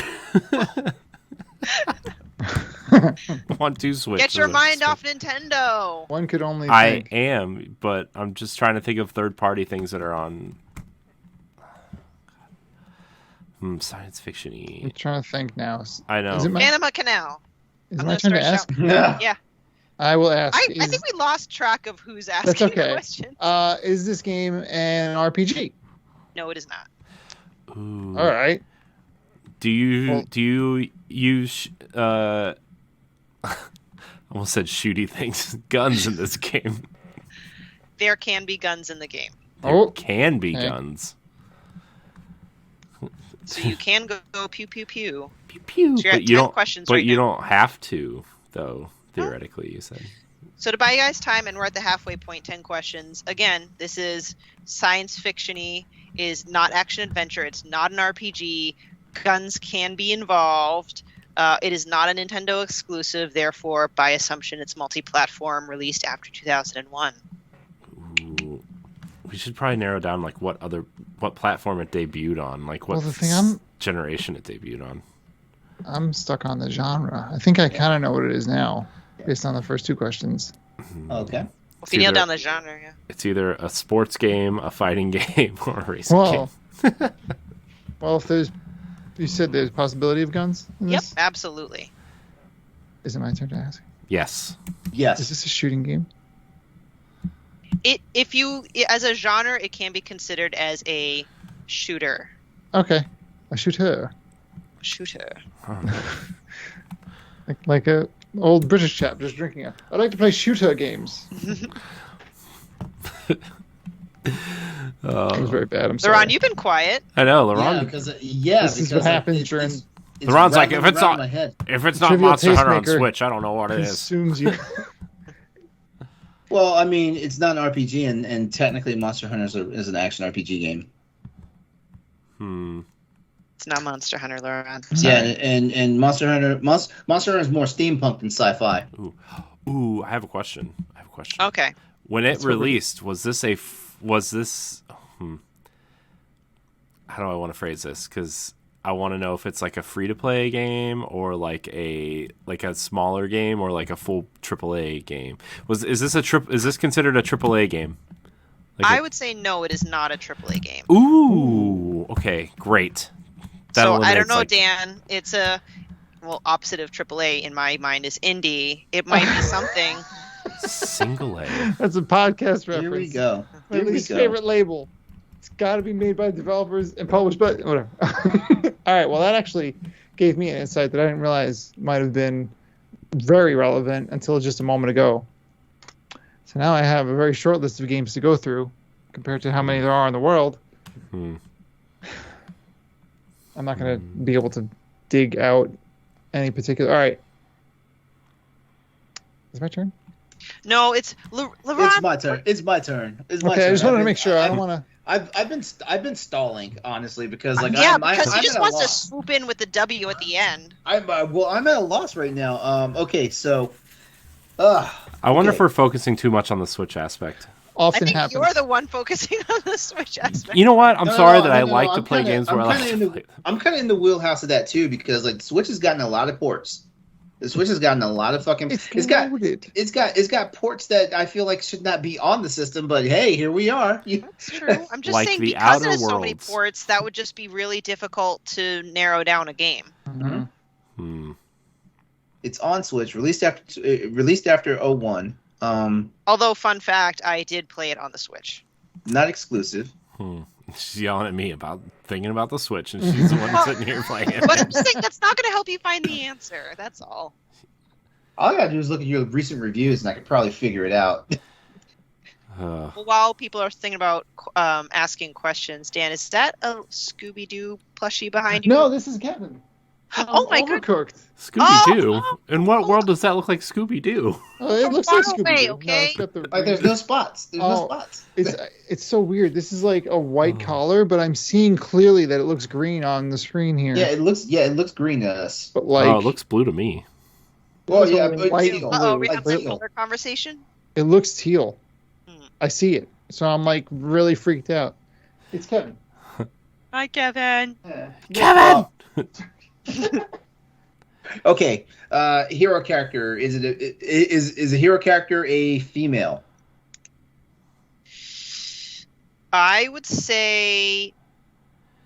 1-2 switch. Get your is mind a- off Nintendo. One could only I think. am, but I'm just trying to think of third-party things that are on science I'm fiction-y. trying to think now. I know. Is it my, Panama Canal. is I'm my gonna turn to start ask? Yeah. I will ask. I think we lost track of who's asking That's okay. the question. Is this game an RPG? No, it is not. Ooh. All right. Do you Well- use I almost said shooty things, guns in this game? There can be guns in the game, There Oh, can be okay. guns. so you can go pew pew pew. Pew pew. So you're at But you 10 don't. questions But right you now. don't have to, though. Theoretically, you said. So to buy you guys time, and we're at the halfway point, 10 questions. Again, this is science fiction-y, is not action adventure. It's not an RPG. Guns can be involved. It is not a Nintendo exclusive. Therefore, by assumption, it's multi-platform, released after 2001. Ooh. We should probably narrow down like what platform it debuted on, like what Well, the thing generation it debuted on. I'm stuck on the genre. I think I kind of know what it is now, based on the first two questions. Okay. Well, if you nail either- down the genre, yeah. It's either a sports game, a fighting game, or a racing Well, game. well, if you said there's possibility of guns in Yep, this? absolutely. Is it my turn to ask? Yes. Is Yes. this a shooting game? As a genre, it can be considered as a shooter. Okay, a shooter, Shooter. like a old British chap just drinking it. I like to play shooter games. That was very bad. I'm sorry. LeRon, you've been quiet. I know, Yeah, LeRon. because This is what happens during- it's LeRon's like, rattling if it's around not- my head. If it's not Trivial Monster Hunter on Tastemaker Switch, I don't know what it is. Consumes you. Well, I mean, it's not an RPG, and technically, Monster Hunter is an action RPG game. It's not Monster Hunter, LeRon. Yeah, and Monster Hunter is more steampunk than sci-fi. Ooh, I have a question. Okay. When it That's what we- released, was this how do I want to phrase this? Because I want to know if it's like a free-to-play game or like a smaller game or like a full AAA game. Is this considered a AAA game? I would say no, it is not a AAA game. Ooh, okay, great. That So I don't eliminates, know, like- Dan. It's opposite of AAA in my mind is indie. It might be something. Single A. That's a podcast reference. Here we go. My Here we least go. favorite label. It's got to be made by developers and published, but whatever. All right. Well, that actually gave me an insight that I didn't realize might have been very relevant until just a moment ago. So now I have a very short list of games to go through compared to how many there are in the world. Hmm. I'm not going to be able to dig out any particular. All right. Is it my turn? No, it's LeRon. It's my turn. It's my turn. Okay, I just wanted to make sure. I don't want to. I've been stalling honestly because like Yeah, I'm because he just at a wants to loss. swoop in with the W at the end. I'm at a loss right now. Okay, so I wonder okay. if we're focusing too much on the Switch aspect. I Often think happens. you're the one focusing on the Switch aspect. You know what? I'm No, sorry no, that no, I no, no, like to I'm play kinda- games where I I'm like kinda to in play them. I'm kind of in the wheelhouse of that too because like Switch has gotten a lot of ports. The Switch has gotten a lot of fucking. It's loaded. It's got ports that I feel like should not be on the system, but hey, here we are. That's true. I'm just Like saying the because Outer there's so many Worlds. ports, that would just be really difficult to narrow down a game. Mhm. Hmm. It's on Switch, released after 01. Although, fun fact, I did play it on the Switch. Not exclusive. She's yelling at me about thinking about the Switch, and she's the one sitting here playing it. But I'm just saying that's not going to help you find the answer. That's all. All I gotta do is look at your recent reviews, and I could probably figure it out. Well, while people are thinking about asking questions, Dan, is that a Scooby-Doo plushie behind you? No, this is Kevin. Oh my god. Overcooked. Scooby-Doo? In what world does that look like Scooby-Doo? It looks far like away, Scooby-Doo. okay? It's got the Like there's no spots. There's no spots. It's so weird. This is like a white collar, but I'm seeing clearly that it looks green on the screen here. Yeah, it looks green to us. But like, Oh, it looks blue to me. Well, it's yeah, a but white teal. blue. Uh-oh, we Like have some teal. color conversation. It looks teal. Hmm. I see it. So I'm like really freaked out. It's Kevin. Hi, Kevin. Kevin! Okay, hero character. Is a hero character a female? I would say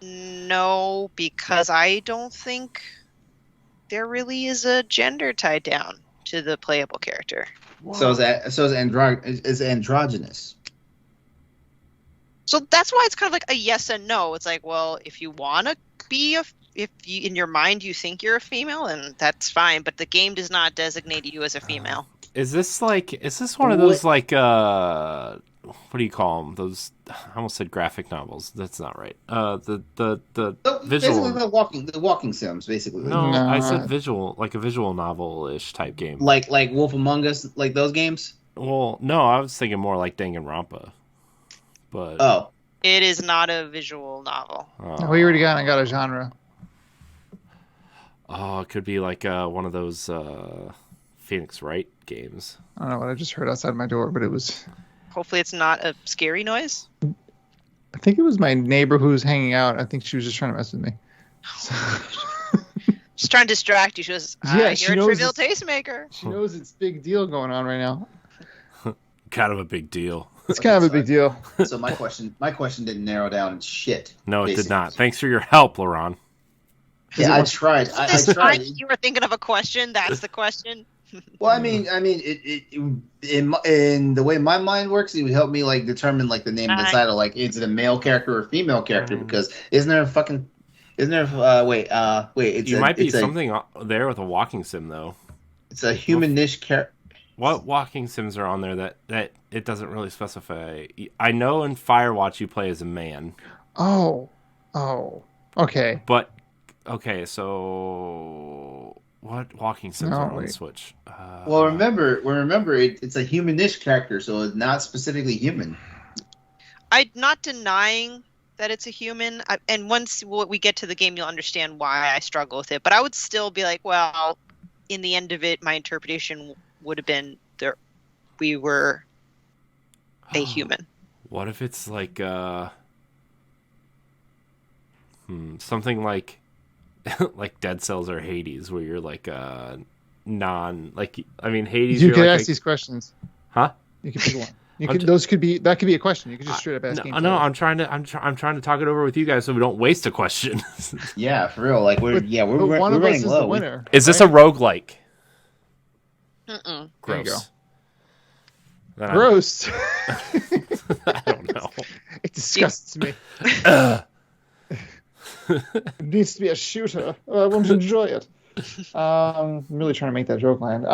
no, because I don't think there really is a gender tied down to the playable character. So is androgynous. So that's why it's kind of like a yes and no. It's like, well, if you want to be if you in your mind you think you're a female, and that's fine, but the game does not designate you as a female. Is this one of those like what do you call them? Those, I almost said graphic novels. That's not right. The visual. Basically the walking sims, basically. No, I said visual, like a visual novel-ish type game. Like Wolf Among Us, like those games. Well, no, I was thinking more like Danganronpa. But Oh, It is not a visual novel. Oh, we already got a genre. Oh, it could be like one of those Phoenix Wright games. I don't know what I just heard outside my door, but it was. Hopefully it's not a scary noise. I think it was my neighbor who was hanging out. I think she was just trying to mess with me. She's trying to distract you. She goes, Yeah, she you're a knows trivial it's- tastemaker. She knows it's big deal going on right now. Kind of a big deal. It's kind of a big deal. so my question didn't narrow down shit. No, it did basically. not. Thanst for your help, LeRon. Yeah, I tried. I This tried. time you were thinking of a question. That's the question. Well, I mean, in the way my mind works, it would help me like determine like the name of the title. Like, is it a male character or a female character? Because wait, it's You might be something there with a walking sim though. It's a human-ish character. What walking sims are on there that it doesn't really specify? I know in Firewatch you play as a man. Oh, okay. But okay, so what walking sims are on the Switch? Well, remember, it's a human-ish character, so it's not specifically human. I'm not denying that it's a human, and once we get to the game, you'll understand why I struggle with it. But I would still be like, well, in the end of it, my interpretation would have been we were a human. What if it's like something like like Dead Cells or Hades, where you're like Hades. You could like ask these questions. Huh? You could pick one. That could be a question. You could just straight up ask. No, I'm trying to talk it over with you guys so we don't waste a question. Yeah, for real. Like we're one of us running is low. the winner. Is this a roguelike? Mm-mm. Gross. There you Then Gross. I don't know. It disgusts me. It needs to be a shooter. I want to enjoy it. I'm really trying to make that joke land.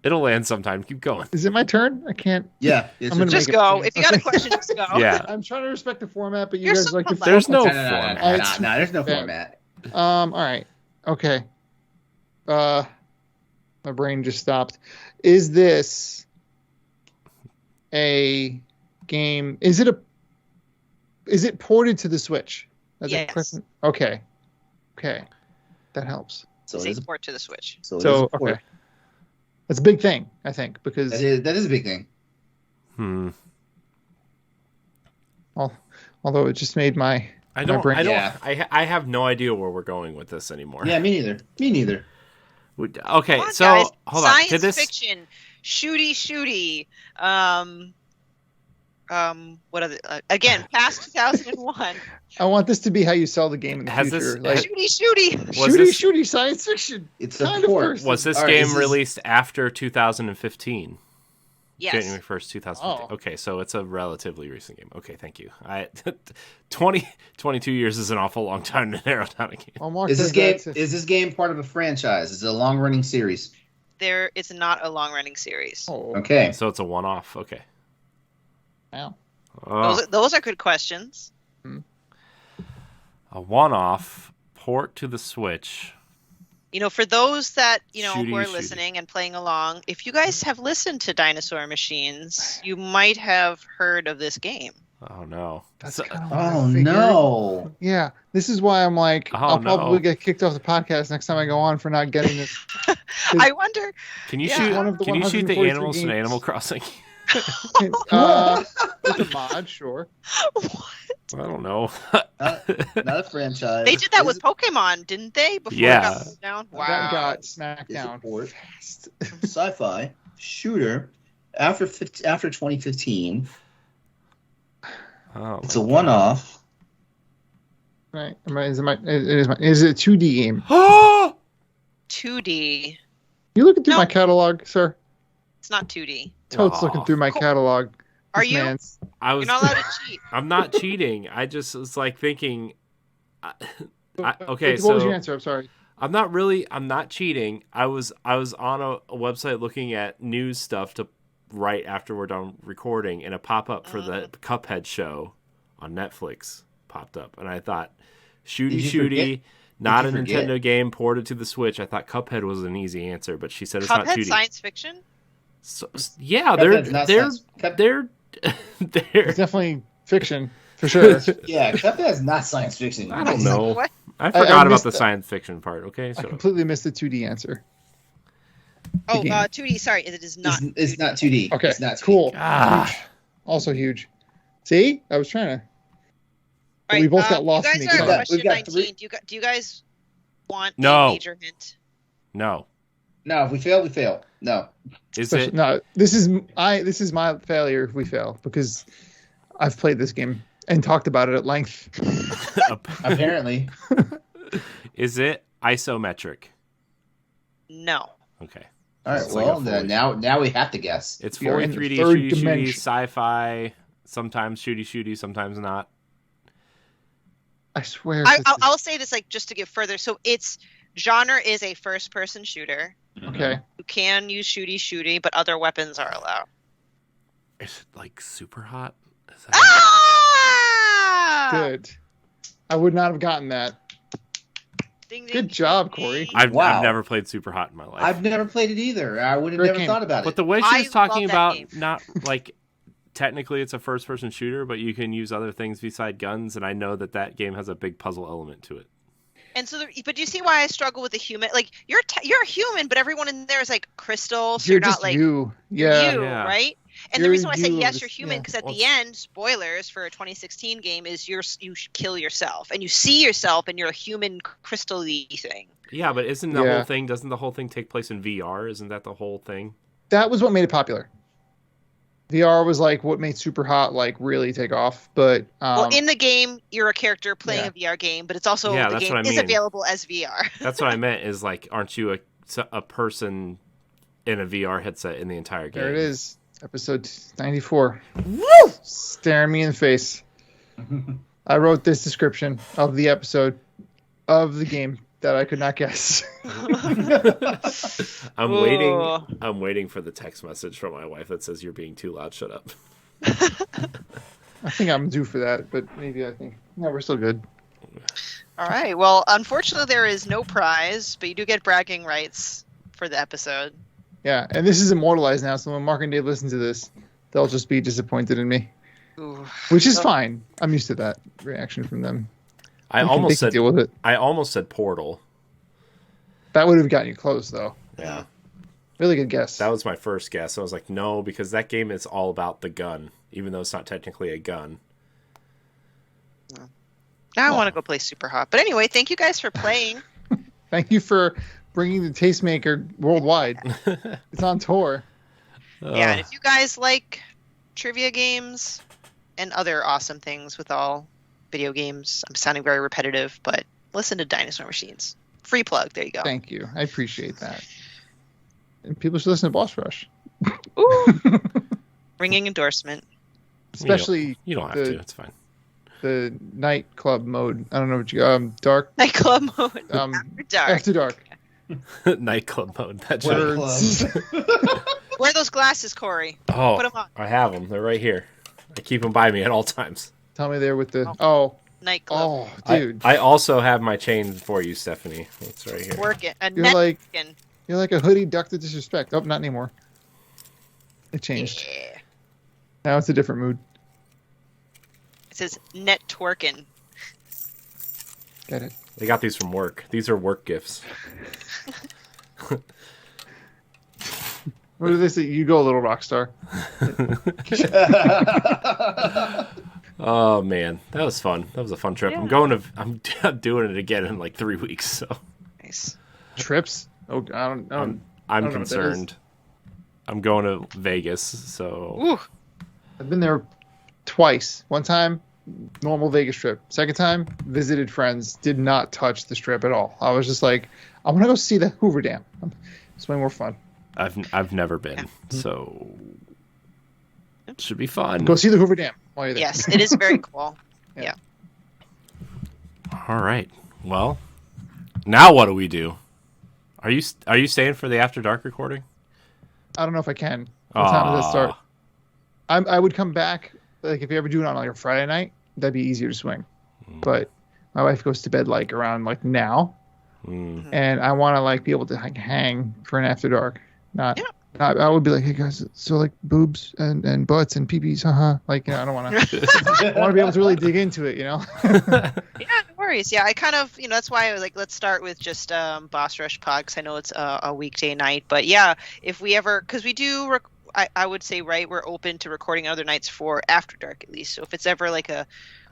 It'll land sometime. Keep going. Is it my turn? I can't. Yeah, I'm gonna Just make it- go. If you got a question, just go. Yeah. I'm trying to respect the format, but you You're guys so like to. polite. There's no No, format. there's no Yeah. format. All right. Okay. My brain just stopped. Is this a game? Is it ported to the Switch? That's a Yes. question. Okay. That helps. So It's it is a port to the Switch. so it is So a port. okay. That's a big thing, I think, because That is a big thing. although it just made my I have no idea where we're going with this anymore. Yeah, me neither. Okay, Come on, so guys. hold on. Science Did this? fiction, shooty. What other? Again, past 2001. I want this to be how you sell the game in the Has future. this- Shooty. Was this- shooty science fiction. It's a Kind of port. person. Was this All right, game is this- released after 2015? Yes. January 1st, 2015. Oh. Okay, so it's a relatively recent game. Okay, thank you. 22 years is an awful long time to narrow down a game. I'll mark Is this that game part of a franchise? Is it a long-running series? It's not a long-running series. Oh, Okay. So it's a one-off. Okay. wow. Oh, Those are good questions. a one-off port to the Switch. For those that, who are Shooty. listening and playing along, if you guys have listened to Dinosaur Machines, you might have heard of this game. Oh, no. That's So- kind of Oh no! Yeah, this is why I'm like, Oh, I'll probably no. get kicked off the podcast next time I go on for not getting this. I wonder. Can you Yeah. shoot? One of the Can you shoot the 143 animals in games. Animal Crossing? With a mod, sure. I don't know. Not a franchise. They did that Is with it- Pokemon, didn't they? Before Yeah. it got put down. Wow. That got smacked Is it down port? fast. sci-fi shooter after 2015. Oh, It's a one-off. Right? Is it a 2D game? oh! 2D. You looking through No. my catalog, sir? It's not 2D. Toad's Aw. looking through my catalog. Are This you? man's- I was. You're not allowed to cheat. I'm not cheating. I just was like thinking. Okay, What was so your answer? I'm sorry. I'm not cheating. I was on a website looking at news stuff to right after we're done recording, and a pop up for the Cuphead show on Netflix popped up, and I thought, Did you shooty, not a Did you forget? Nintendo game ported to the Switch. I thought Cuphead was an easy answer, but she said it's not Cuphead 2D. science fiction? So, yeah, Cuphead's not they're science- Cup- they're It's definitely fiction, for sure. Yeah, Cuphead is not science fiction. I don't know. What? I forgot about missed the that. science fiction part. Okay, I so completely missed the 2D answer. Oh, game. 2D. Sorry, it is not. It's not 2D. Okay, It's not 2D. cool. Ah. Huge. Also huge. See? I was trying to. All we both got lost You in guys the are game. at question We've got 19. Do you guys want No. a major hint? no, No, if we fail, we fail. No. is it? No, this is my failure if we fail, because I've played this game and talked about it at length. Apparently. Is it isometric? No. Okay, All right. It's like Well, a then fully- now we have to guess. it's We are fully in the 3D, third shooty, dimension. sci-fi. Sometimes shooty, sometimes not. I swear. I'll say this just to get further. So its genre is a first-person shooter. Okay. You can use shooty, but other weapons are allowed. Is it like super hot? Is that Ah! Good. I would not have gotten that. Ding, ding, Good job, ding. Corey. I've Wow. never played super hot in my life. I've never played it either. I would have Great never game. thought about But it. the way I she was talking love that about game. not like technically it's a first-person shooter, but you can use other things beside guns, and I know that game has a big puzzle element to it. And so, but do you see why I struggle with the human? Like you're a human, but everyone in there is like crystal, so you're not just like you. Yeah. you, Yeah. right? And the You're reason why I said you, yes, this- you're human, yeah. because at Well, the end, spoilers for a 2016 game is you kill yourself, and you see yourself, and you're a human crystal-y thing. Yeah, but isn't the Yeah. whole thing? Doesn't the whole thing take place in VR? Isn't that the whole thing? That was what made it popular. VR was like what made Super Hot like really take off. But Well, in the game, you're a character playing yeah. a VR game, but it's also Yeah, the that's game what I is mean. available as VR. That's what I meant. Is like, aren't you a person in a VR headset in the entire game? there it is, episode 94. Woo! Staring me in the face. I wrote this description of the episode of the game that I could not guess. I'm Whoa. waiting for the text message from my wife that says you're being too loud. Shut up. I think I'm due for that, but maybe I think no, we're still good. All right. Well, unfortunately, there is no prize, but you do get bragging rights for the episode. Yeah, and this is immortalized now, so when Mark and Dave listen to this, they'll just be disappointed in me, Ooh. which is fine. I'm used to that reaction from them. I They almost can said deal with it. I almost said Portal. That would have gotten you close, though. Yeah, Really good guess. that was my first guess. I was like, no, because that game is all about the gun, even though it's not technically a gun. Now I want to go play Super Hot. But anyway, thank you guys for playing. Thank you for bringing the Tastemaker worldwide. It's on tour. Yeah, and if you guys like trivia games and other awesome things with all video games, I'm sounding very repetitive, but listen to Dinosaur Machines. Free plug. There you go. Thank you. I appreciate that. And people should listen to Boss Rush. Ooh. Ringing endorsement. Especially You don't have the- to. It's fine. the nightclub mode. I don't know what you dark Nightclub mode. um After dark. after dark. Nightclub mode. That's Where- right. Wear those glasses, Corey. Oh, Put 'em on. I have them. They're right here. I keep them by me at all times. Tell me there with the nightclub. Oh, dude. I also have my chain for you, Stephanie. It's right here. Working. You're like a hoodie duck to disrespect. Oh, not anymore. It changed. Yeah. Now it's a different mood. It says net twerking. Get it? They got these from work. These are work gifts. What do they say? You go, little rock star. Oh man, that was fun. That was a fun trip. Yeah. I'm doing it again in like 3 weeks. So Nice. Trips? Oh, I'm concerned. I'm going to Vegas. So Ooh. I've been there twice. One time, normal Vegas trip. Second time, visited friends. Did not touch the strip at all. I was just like, I want to go see the Hoover Dam. It's way more fun. I've never been, so it should be fun. Go see the Hoover Dam while you're there. Yes, it is very cool. Yeah. All right. Well, now what do we do? Are you staying for the After Dark recording? I don't know if I can. What time does it start? I would come back, like if you ever do it on like a Friday night, that'd be easier to swing. But my wife goes to bed like around like now, and I want to like be able to like hang for an After Dark. I would be like, hey guys, so like boobs and butts and peepees, haha. Like, you know, I don't want to. I want to be able to really dig into it, you know. Yeah, no worries. Yeah, I kind of, that's why I was like, let's start with just Boss Rush Pod, because I know it's a weekday night. But yeah, if we ever, because we do, I would say, right, we're open to recording other nights for After Dark at least. So if it's ever like a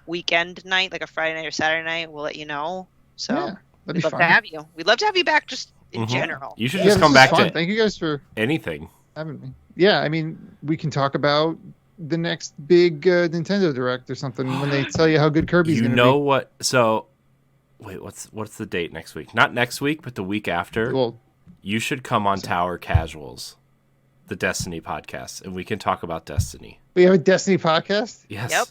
weekend night, like a Friday night or Saturday night, we'll let you know. So Yeah, that'd be we'd love fun. to have you. We'd love to have you back just in general. You should just come back to Thank you guys for anything. having me. Yeah, I mean, we can talk about the next big Nintendo Direct or something when they tell you how good Kirby's going to be. You know what? So, wait, what's the date next week? Not next week, but the week after. Well, You should come on Tower Casuals, the Destiny podcast, and we can talk about Destiny. we have a Destiny podcast. Yes. Yep.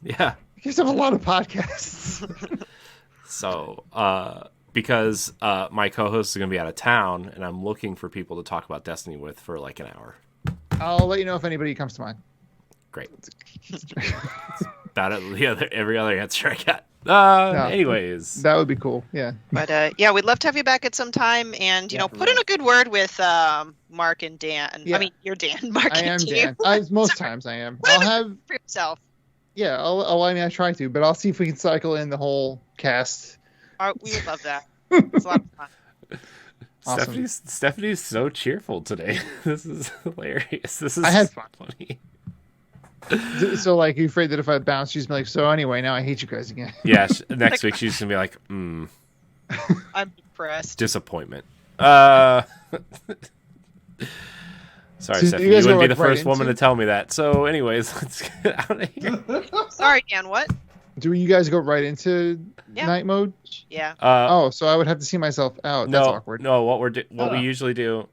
Yeah. You guys have a lot of podcasts. So, because my co-host is going to be out of town, and I'm looking for people to talk about Destiny with for like an hour. I'll let you know if anybody comes to mind. Great. About it, every other answer I got. No, Anyways. that would be cool. Yeah. But yeah, we'd love to have you back at some time, and put in a good word with Mark and Dan. Yeah. I mean, you're Dan. Mark I and am Dan. most times I am. Put in I'll a have word for yourself. yeah. I mean, I try to, but I'll see if we can cycle in the whole cast. We would love that. It's a lot of fun. Awesome. Stephanie's so cheerful today. This is hilarious. I had fun. Funny. So, like, you afraid that if I bounce, she's like, so anyway, now I hate you guys again. Yeah, next week she's gonna be like, I'm depressed. disappointment. Sorry, So Stephanie, you you guys wouldn't go, be like, the first right woman into- to tell me that. So, anyways, let's get out of here. Sorry, Dan. What? Do you guys go right into Yeah. night mode? Yeah. Oh, so I would have to see myself out. That's awkward. No, what we usually do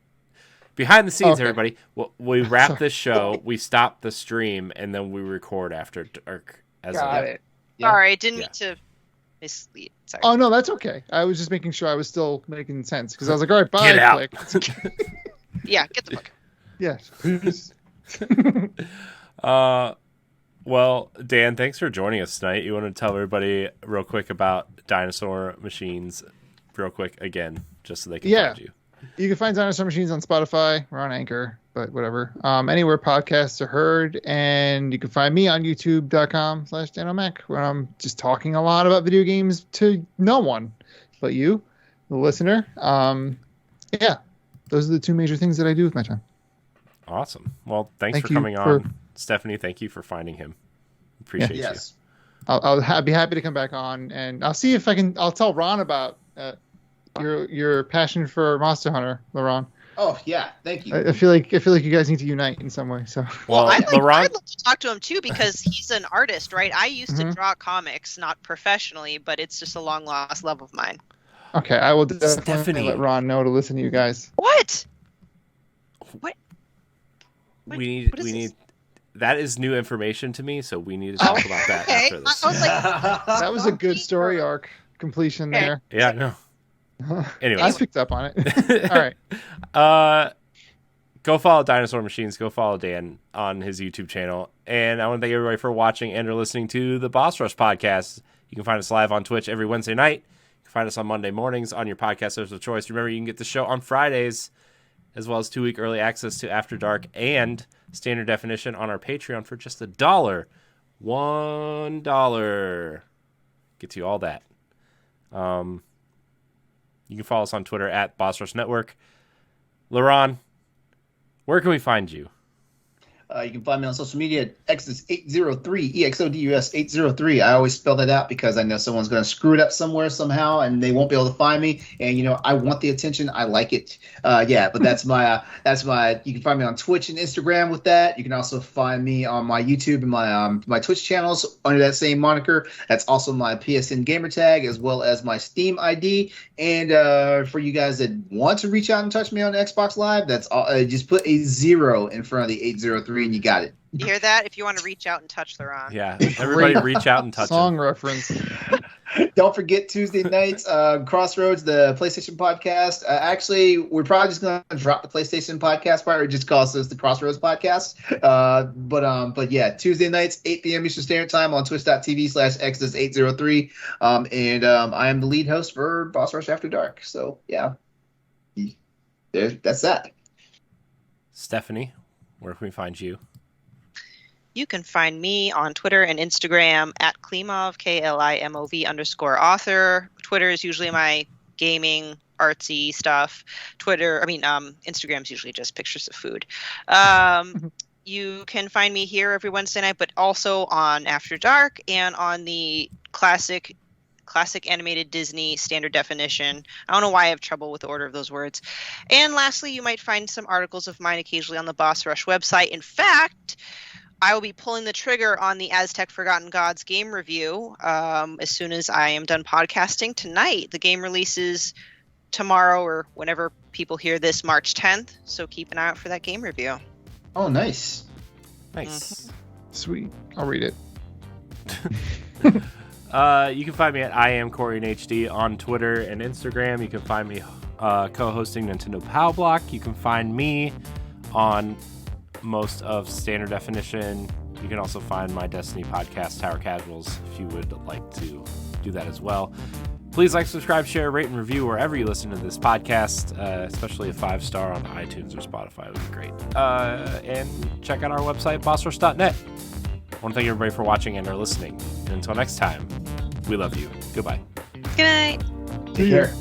behind the scenes, Okay. everybody. We wrap this show, we stop the stream, and then we record after dark. Got it. Yeah. Sorry, I didn't Yeah. mean to mislead. Sorry. Oh no, that's okay. I was just making sure I was still making sense because I was like, all right, bye. Get out. Click. Yeah, get the book. Yes. Well, Dan, thanks for joining us tonight. You want to tell everybody real quick about Dinosaur Machines, real quick again, just so they can find you. You can find Dinosaur Machines on Spotify. We're on Anchor, but whatever. Anywhere podcasts are heard. And you can find me on youtube.com/Danomak, where I'm just talking a lot about video games to no one but you, the listener. Yeah, those are the two major things that I do with my time. Awesome. Well, thanks Thank for you coming on. Stephanie, thank you for finding him. Appreciate you. Yes. I'll be happy to come back on, and I'll see if I can. I'll tell Ron about your passion for Monster Hunter, LeRon. Oh yeah, thank you. I feel like you guys need to unite in some way. So Well, I'd LeRon, love to talk to him too, because he's an artist, right? I used to draw comics, not professionally, but it's just a long lost love of mine. okay, I will definitely Stephanie. let Ron know to listen to you guys. What? we what is need this? that is new information to me, so we need to talk about that Okay. after this. I was like, That was a good story arc completion Okay. there. Yeah, no. Anyways. I picked up on it. All right. Go follow Dinosaur Machines. Go follow Dan on his YouTube channel. And I want to thank everybody for watching and or listening to the Boss Rush podcast. You You can find us live on Twitch every Wednesday night. You can find us on Monday mornings on your podcast service of choice. Remember, you can get the show on Fridays, as well as 2-week early access to After Dark and Standard Definition on our Patreon for just $1. $1 gets you all that. You can follow us on Twitter at Boss Rush Network. LeRon, where can we find you? You can find me on social media at Exodus803, EXODUS803. I always spell that out because I know someone's going to screw it up somewhere somehow and they won't be able to find me. And, I want the attention. I like it. But that's my, you can find me on Twitch and Instagram with that. You can also find me on my YouTube and my Twitch channels under that same moniker. That's also my PSN gamer tag as well as my Steam ID. And for you guys that want to reach out and touch me on Xbox Live, that's all. Just put a 0 in front of the 803 and you got it. You hear that? If you want to reach out and touch LeRon. Yeah, everybody reach out and touch song him. reference. Don't forget Tuesday nights, Crossroads, the PlayStation podcast. Actually, we're probably just going to drop the PlayStation podcast part or just call this the Crossroads podcast. But yeah, Tuesday nights, 8 p.m. Eastern Standard Time on twitch.tv/Exodus803. And I am the lead host for Boss Rush After Dark. So yeah, that's that. Stephanie, where can we find you? You can find me on Twitter and Instagram at Klimov, KLIMOV_author. Twitter is usually my gaming, artsy stuff. Instagram is usually just pictures of food. You can find me here every Wednesday night, but also on After Dark and on the classic animated Disney Standard Definition. I don't know why I have trouble with the order of those words. And lastly, you might find some articles of mine occasionally on the Boss Rush website. In fact, I will be pulling the trigger on the Aztec Forgotten Gods game review as soon as I am done podcasting tonight. The game releases tomorrow or whenever people hear this, March 10th. So keep an eye out for that game review. Oh, nice. Nice. Sweet. I'll read it. You can find me at I am Corey in HD on Twitter and Instagram. You can find me co-hosting Nintendo Pow Block. You can find me on most of Standard Definition. You can also find my Destiny podcast, Tower Casuals, if you would like to do that as well. Please like, subscribe, share, rate, and review wherever you listen to this podcast, especially a 5-star on iTunes or Spotify would be great. And check out our website, bossrush.net. I want to thank everybody for watching and or listening. And until next time, we love you. Goodbye. Good night. Take care.